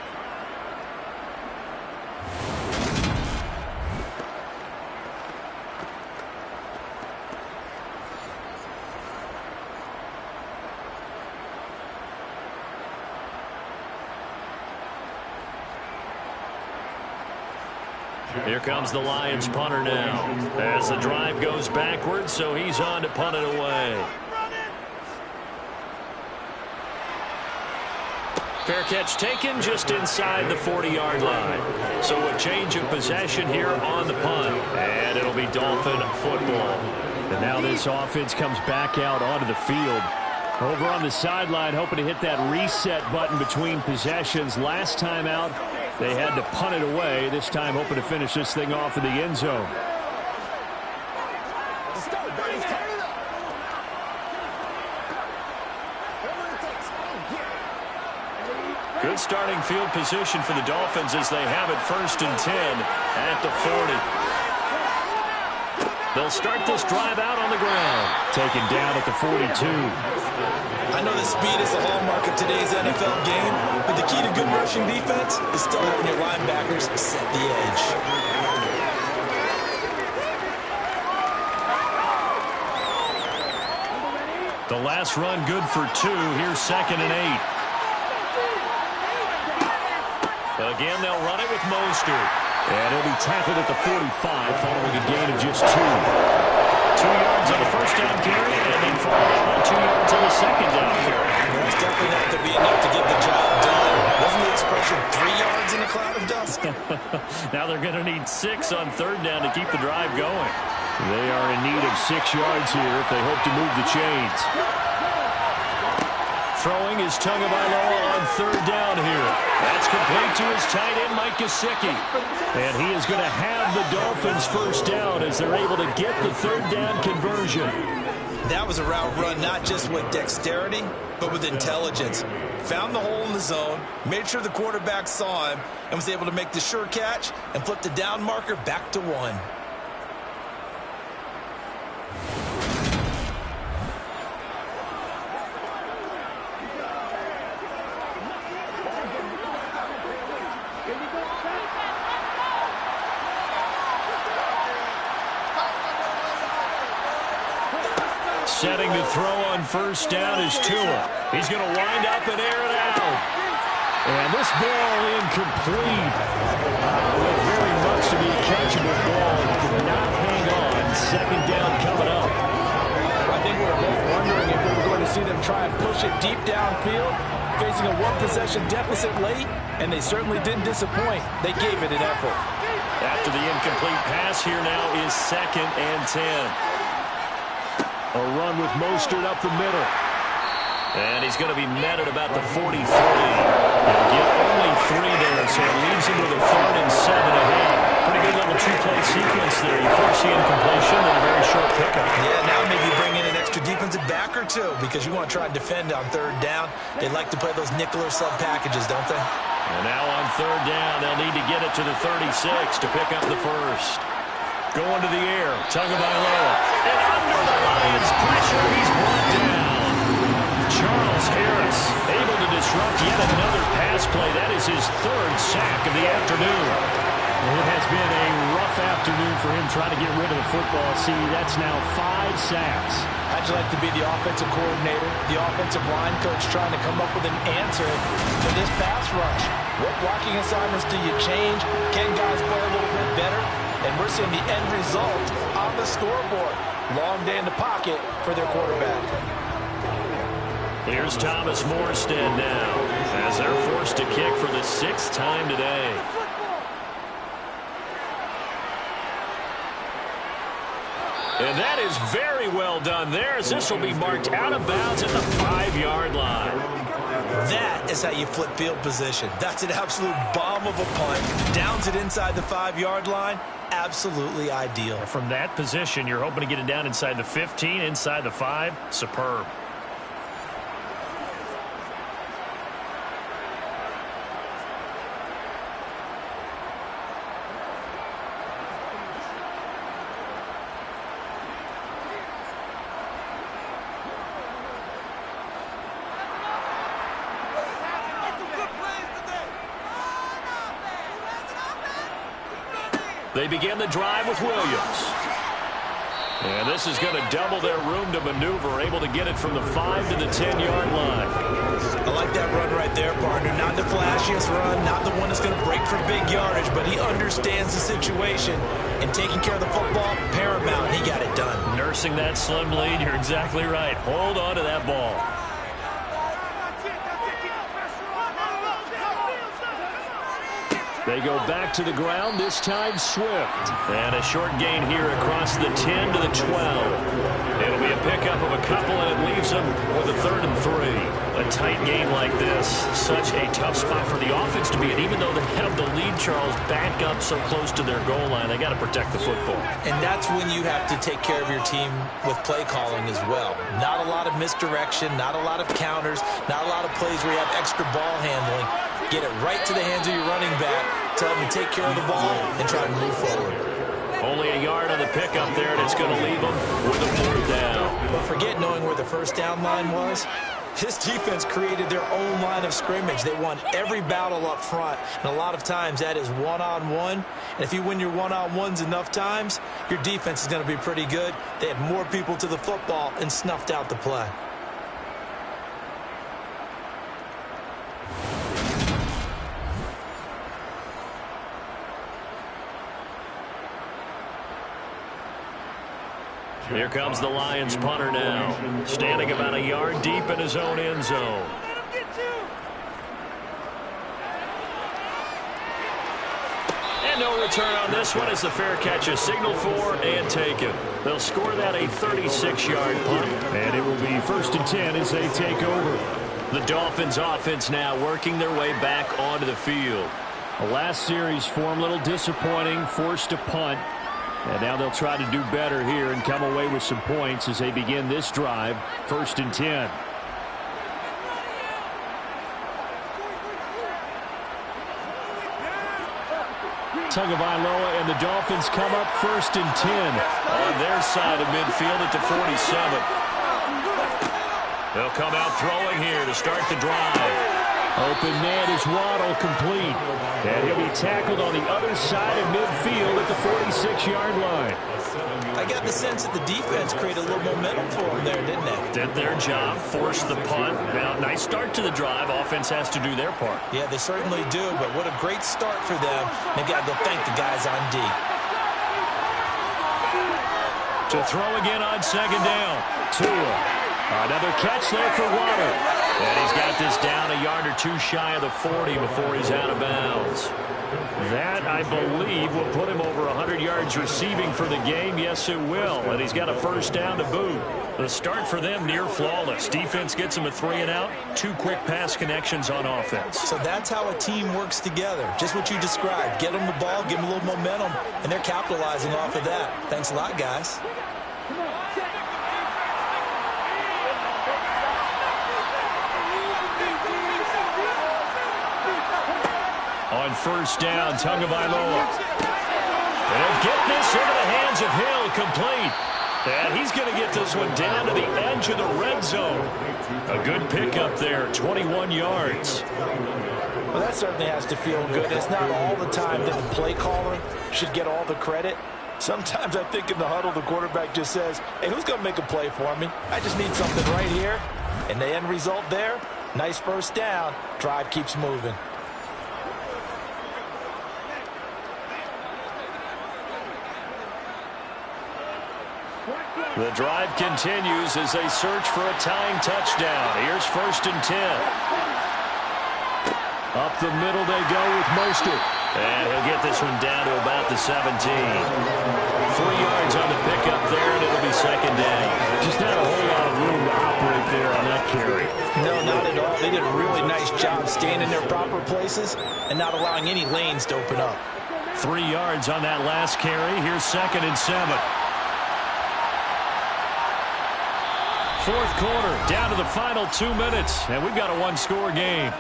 Here comes the Lions punter now as the drive goes backwards, so he's on to punt it away. Fair catch taken just inside the 40-yard line. So a change of possession here on the punt, and it'll be Dolphin football. And now this offense comes back out onto the field. Over on the sideline, hoping to hit that reset button between possessions. Last time out, they had to punt it away. This time hoping to finish this thing off in the end zone. Good starting field position for the Dolphins as they have it 1st and 10 at the 40. They'll start this drive out on the ground. Taken down at the 42. I know that speed is the hallmark of today's NFL game, but the key to good rushing defense is still having your linebackers set the edge. The last run good for 2. Here's 2nd and 8. Again, they'll run it with Mostert. And he'll be tackled at the 45 following a gain of just 2. 2 yards on the first down carry, and then followed up on 2 yards on the second down carry. It's definitely not going to be enough to get the job done. Wasn't the expression 3 yards in a cloud of dust? Now they're going to need 6 on 3rd down to keep the drive going. They are in need of 6 yards here if they hope to move the chains. Throwing is Tagovailoa on 3rd down here. That's complete to his tight end, Mike Gesicki. And he is going to have the Dolphins 1st down as they're able to get the 3rd down conversion. That was a route run not just with dexterity, but with intelligence. Found the hole in the zone, made sure the quarterback saw him, and was able to make the sure catch and flip the down marker back to 1. Setting to throw on 1st down is Tua. He's going to wind up and air it out. And this ball incomplete. With very much to be a catchable ball. Did not hang on. 2nd down coming up. I think we were both wondering if we were going to see them try and push it deep downfield, facing a 1-possession deficit late, and they certainly didn't disappoint. They gave it an effort. After the incomplete pass, here now is 2nd and 10. A run with Mostert up the middle. And he's going to be met at about the 43. He'll get only 3 there, so it leaves him with a 3rd and 7 ahead. Pretty good little 2-play sequence there. You force the incompletion and a very short pickup. Yeah, now maybe bring in an extra defensive back or 2 because you want to try and defend on 3rd down. They like to play those nickel or sub packages, don't they? And now on 3rd down, they'll need to get it to the 36 to pick up the 1st. Going to the air, Tagovailoa. And under the Lions' pressure, he's brought down. Charles Harris able to disrupt yet another pass play. That is his 3rd sack of the afternoon. Well, it has been a rough afternoon for him trying to get rid of the football. See, that's now 5 sacks. How'd you like to be the offensive coordinator, the offensive line coach trying to come up with an answer for this pass rush? What blocking assignments do you change? Can guys play a little bit better? And we're seeing the end result on the scoreboard. Long day in the pocket for their quarterback. Here's Thomas Morstead now as they're forced to kick for the 6th time today. And that is very well done there as this will be marked out of bounds at the 5-yard line. That is how you flip field position. That's an absolute bomb of a punt. Downs it inside the 5-yard line. Absolutely ideal. From that position, you're hoping to get it down inside the 15, inside the 5. Superb. They begin the drive with Williams. And this is going to double their room to maneuver, able to get it from the 5 to the 10-yard line. I like that run right there, partner. Not the flashiest run, not the one that's going to break for big yardage, but he understands the situation, and taking care of the football, paramount. He got it done. Nursing that slim lead, you're exactly right. Hold on to that ball. They go back to the ground, this time Swift. And a short gain here across the 10 to the 12. It'll be a pickup of a couple, and it leaves them with a 3rd and 3. A tight game like this, such a tough spot for the offense to be in. Even though they have the lead, Charles, back up so close to their goal line, they got to protect the football. And that's when you have to take care of your team with play calling as well. Not a lot of misdirection, not a lot of counters, not a lot of plays where you have extra ball handling. Get it right to the hands of your running back, tell them to take care of the ball, and try to move forward. Only a yard on the pickup there, and it's going to leave them with a 4th down. But forget knowing where the 1st down line was. This defense created their own line of scrimmage. They won every battle up front, and a lot of times that is one-on-one. And if you win your one-on-ones enough times, your defense is going to be pretty good. They had more people to the football and snuffed out the play. Here comes the Lions punter now, standing about a yard deep in his own end zone. no return on this one as the fair catch is signaled for and taken. They'll score that a 36-yard punt. And it will be 1st and 10 as they take over. The Dolphins offense now working their way back onto the field. The last series form a little disappointing, forced a punt. And now they'll try to do better here and come away with some points as they begin this drive. 1st and 10. Tagovailoa and the Dolphins come up 1st and 10. On their side of midfield at the 47. They'll come out throwing here to start the drive. Open man is Waddle, complete. And he'll be tackled on the other side of midfield at the 46-yard line. I got the sense that the defense created a little momentum for them there, didn't they? Did their job, forced the punt. Now, nice start to the drive. Offense has to do their part. Yeah, they certainly do, but what a great start for them. They've got to go thank the guys on D. To throw again on 2nd down. Tua. Another catch there for Waddle. And he's got this down a yard or two shy of the 40 before he's out of bounds. That, I believe, will put him over 100 yards receiving for the game. Yes, it will. And he's got a 1st down to boot. The start for them near flawless. Defense gets them a 3 and out. 2 quick pass connections on offense. So that's how a team works together. Just what you described. Get them the ball, give them a little momentum, and they're capitalizing off of that. Thanks a lot, guys. On 1st down, Tagovailoa. They'll get this into the hands of Hill, complete. And he's going to get this one down to the edge of the red zone. A good pickup there, 21 yards. Well, that certainly has to feel good. It's not all the time that the play caller should get all the credit. Sometimes I think in the huddle, the quarterback just says, hey, who's going to make a play for me? I just need something right here. And the end result there, nice 1st down. Drive keeps moving. The drive continues as they search for a tying touchdown. Here's 1st and 10. Up the middle they go with Mostert. And he'll get this one down to about the 17. 3 yards on the pickup there, and it'll be 2nd down. Just not a whole lot of room to operate there on that carry. No, not at all. They did a really nice job staying in their proper places and not allowing any lanes to open up. 3 yards on that last carry. Here's 2nd and 7. 4th quarter, down to the final 2 minutes, and we've got a 1-score game.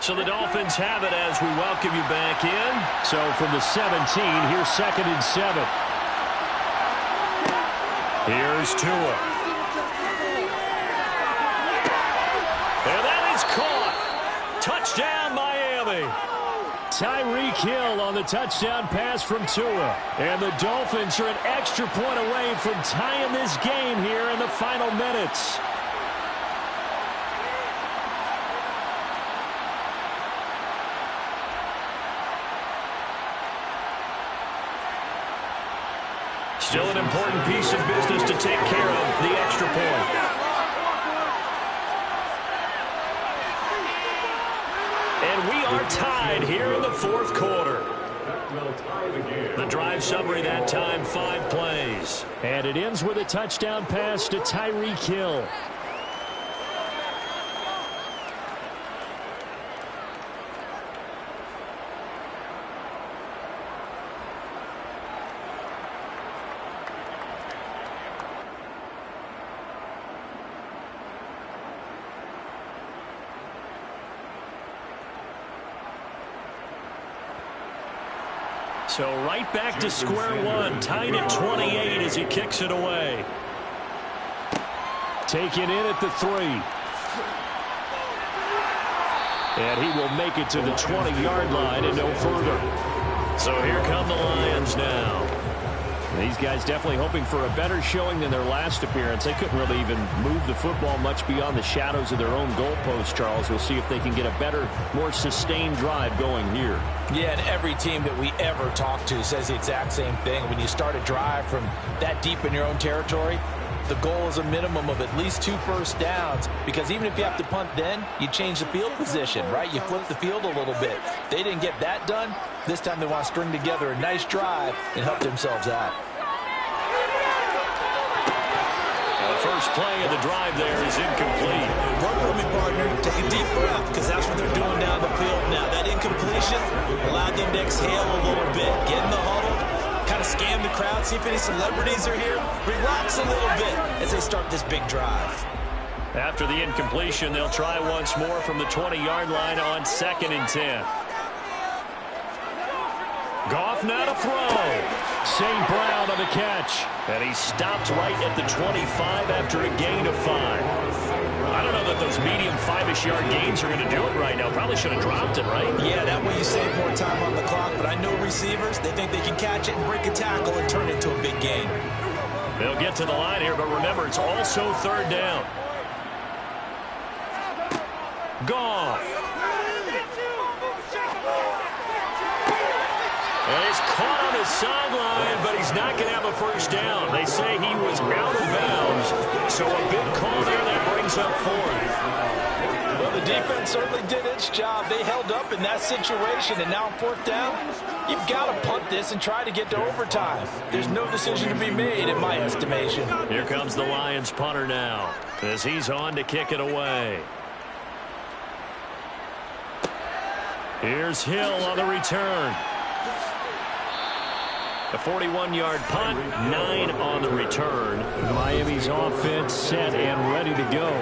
So the Dolphins have it as we welcome you back in. So from the 17, here's 2nd and 7. Here's Tua. And that is caught. Touchdown, Miami. Tyreek Hill on the touchdown pass from Tua. And the Dolphins are an extra point away from tying this game here in the final minutes. Still an important piece of business to take care of, the extra point. And we are tied here in the 4th quarter. The drive summary that time, 5 plays. And it ends with a touchdown pass to Tyreek Hill. So right back to square one, tied at 28 as he kicks it away. Taken in at the 3. And he will make it to the 20-yard line and no further. So here come the Lions now. These guys definitely hoping for a better showing than their last appearance. They couldn't really even move the football much beyond the shadows of their own goalpost, Charles. We'll see if they can get a better, more sustained drive going here. Yeah, and every team that we ever talk to says the exact same thing. When you start a drive from that deep in your own territory, the goal is a minimum of at least 2 first downs, because even if you have to punt then, you change the field position, right? You flip the field a little bit. They didn't get that done. This time they want to string together a nice drive and help themselves out. The first play of the drive there is incomplete. Work with me, partner. Take a deep breath, because that's what they're doing down the field now. That incompletion allowed them to exhale a little bit. Get in the huddle, kind of scan the crowd, see if any celebrities are here. Relax a little bit as they start this big drive. After the incompletion, they'll try once more from the 20-yard line on 2nd and 10. Goff now to throw. St. Brown on the catch. And he stopped right at the 25 after a gain of 5. I don't know that those medium 5-ish yard gains are going to do it right now. Probably should have dropped it, right? Yeah, that way you save more time on the clock. But I know receivers, they think they can catch it and break a tackle and turn it into a big gain. They'll get to the line here, but remember, it's also 3rd down. Goff. And he's caught on his sideline, but he's not going to have a first down. They say he was out of bounds, so a big call there that brings up 4th. Well, the defense certainly did its job. They held up in that situation, and now on 4th down, you've got to punt this and try to get to overtime. There's no decision to be made, in my estimation. Here comes the Lions punter now, as he's on to kick it away. Here's Hill on the return. A 41-yard punt, 9 on the return. Miami's offense set and ready to go.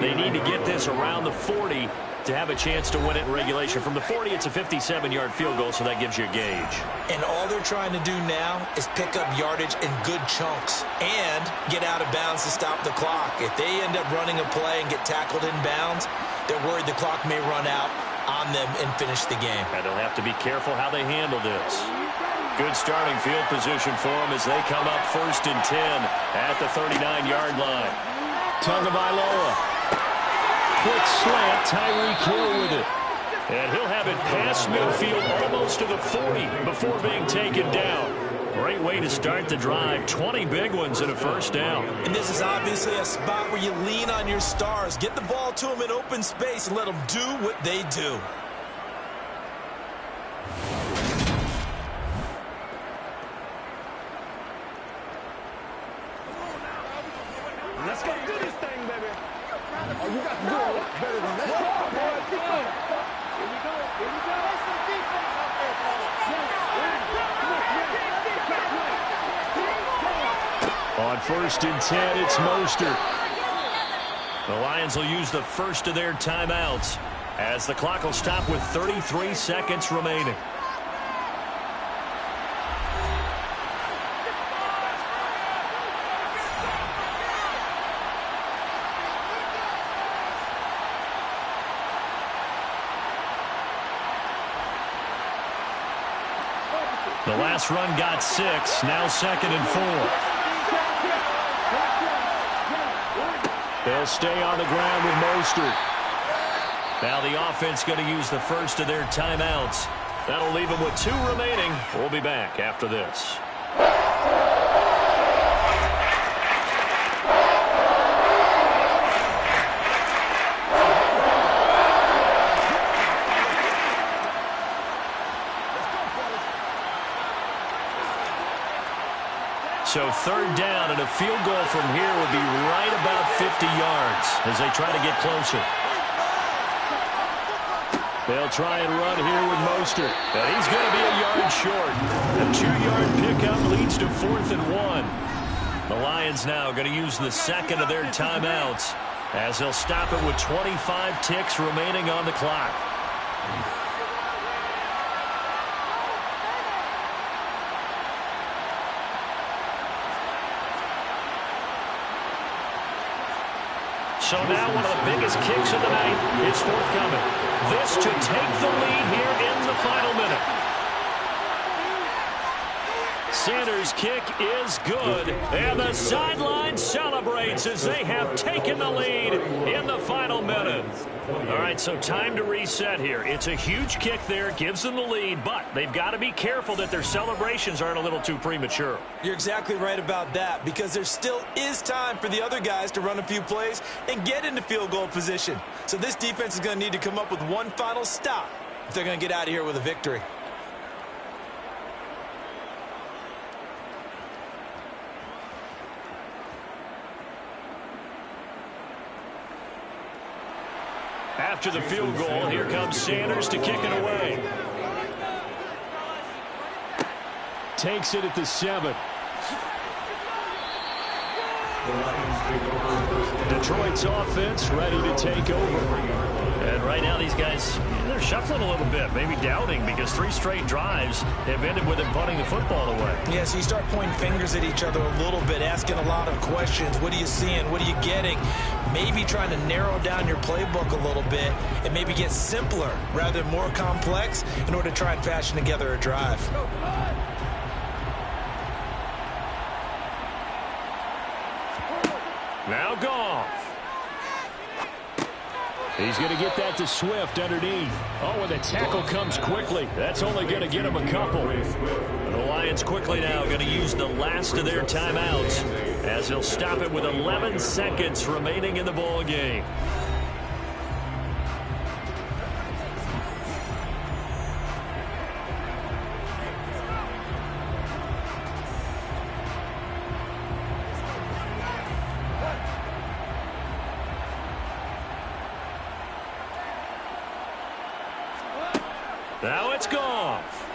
They need to get this around the 40 to have a chance to win it in regulation. From the 40, it's a 57-yard field goal, so that gives you a gauge. And all they're trying to do now is pick up yardage in good chunks and get out of bounds to stop the clock. If they end up running a play and get tackled in bounds, they're worried the clock may run out on them and finish the game. And they'll have to be careful how they handle this. Good starting field position for them as they come up 1st and 10 at the 39-yard line. Tagovailoa. Quick slant, Tyreek Hill with it. And he'll have it past midfield almost to the 40 before being taken down. Great way to start the drive. 20 big ones and a first down. And this is obviously a spot where you lean on your stars. Get the ball to them in open space and let them do what they do. Let's go do this thing, baby. Oh, you got to do a lot better than that. Come on, boy. Keep going. Here we go. Here we go. There's some defense out there, fellas. On 1st and 10, it's Mostert. The Lions will use the first of their timeouts as the clock will stop with 33 seconds remaining. The last run got 6, now 2nd and 4. They'll stay on the ground with Mostert. Now the offense going to use the first of their timeouts. That'll leave them with 2 remaining. We'll be back after this. So 3rd down, and a field goal from here would be right about 50 yards as they try to get closer. They'll try and run here with Mostert. And he's going to be a yard short. A 2-yard pickup leads to 4th and 1. The Lions now going to use the second of their timeouts as they'll stop it with 25 ticks remaining on the clock. So now one of the biggest kicks of the night is forthcoming. This to take the lead here in the final minute. Sanders' kick is good. And the sideline celebrates as they have taken the lead in the final minute. All right, so time to reset here. It's a huge kick there, gives them the lead, but they've got to be careful that their celebrations aren't a little too premature. You're exactly right about that, because there still is time for the other guys to run a few plays and get into field goal position. So this defense is going to need to come up with one final stop if they're going to get out of here with a victory. After the field goal, here comes Sanders to kick it away. Takes it at the 7. Detroit's offense ready to take over. And right now these guys, they're shuffling a little bit, maybe doubting, because 3 straight drives have ended with them punting the football away. Yeah, so you start pointing fingers at each other a little bit, asking a lot of questions. What are you seeing? What are you getting? Maybe trying to narrow down your playbook a little bit and maybe get simpler rather than more complex in order to try and fashion together a drive. Now Goff. He's going to get that to Swift underneath. Oh, and the tackle comes quickly. That's only going to get him a couple. And the Lions quickly now going to use the last of their timeouts as they'll stop it with 11 seconds remaining in the ball game. Now it's Goff.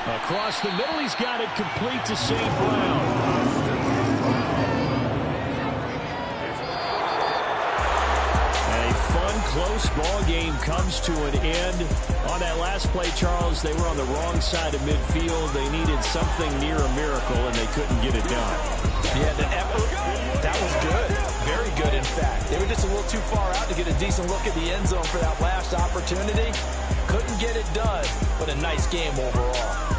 Across the middle, he's got it complete to St. Brown. A fun, close ball game comes to an end. On that last play, Charles, they were on the wrong side of midfield. They needed something near a miracle, and they couldn't get it done. Yeah, the effort, that was good. Very good, in fact. They were just a little too far out to get a decent look at the end zone for that last opportunity. Couldn't get it done, but a nice game overall.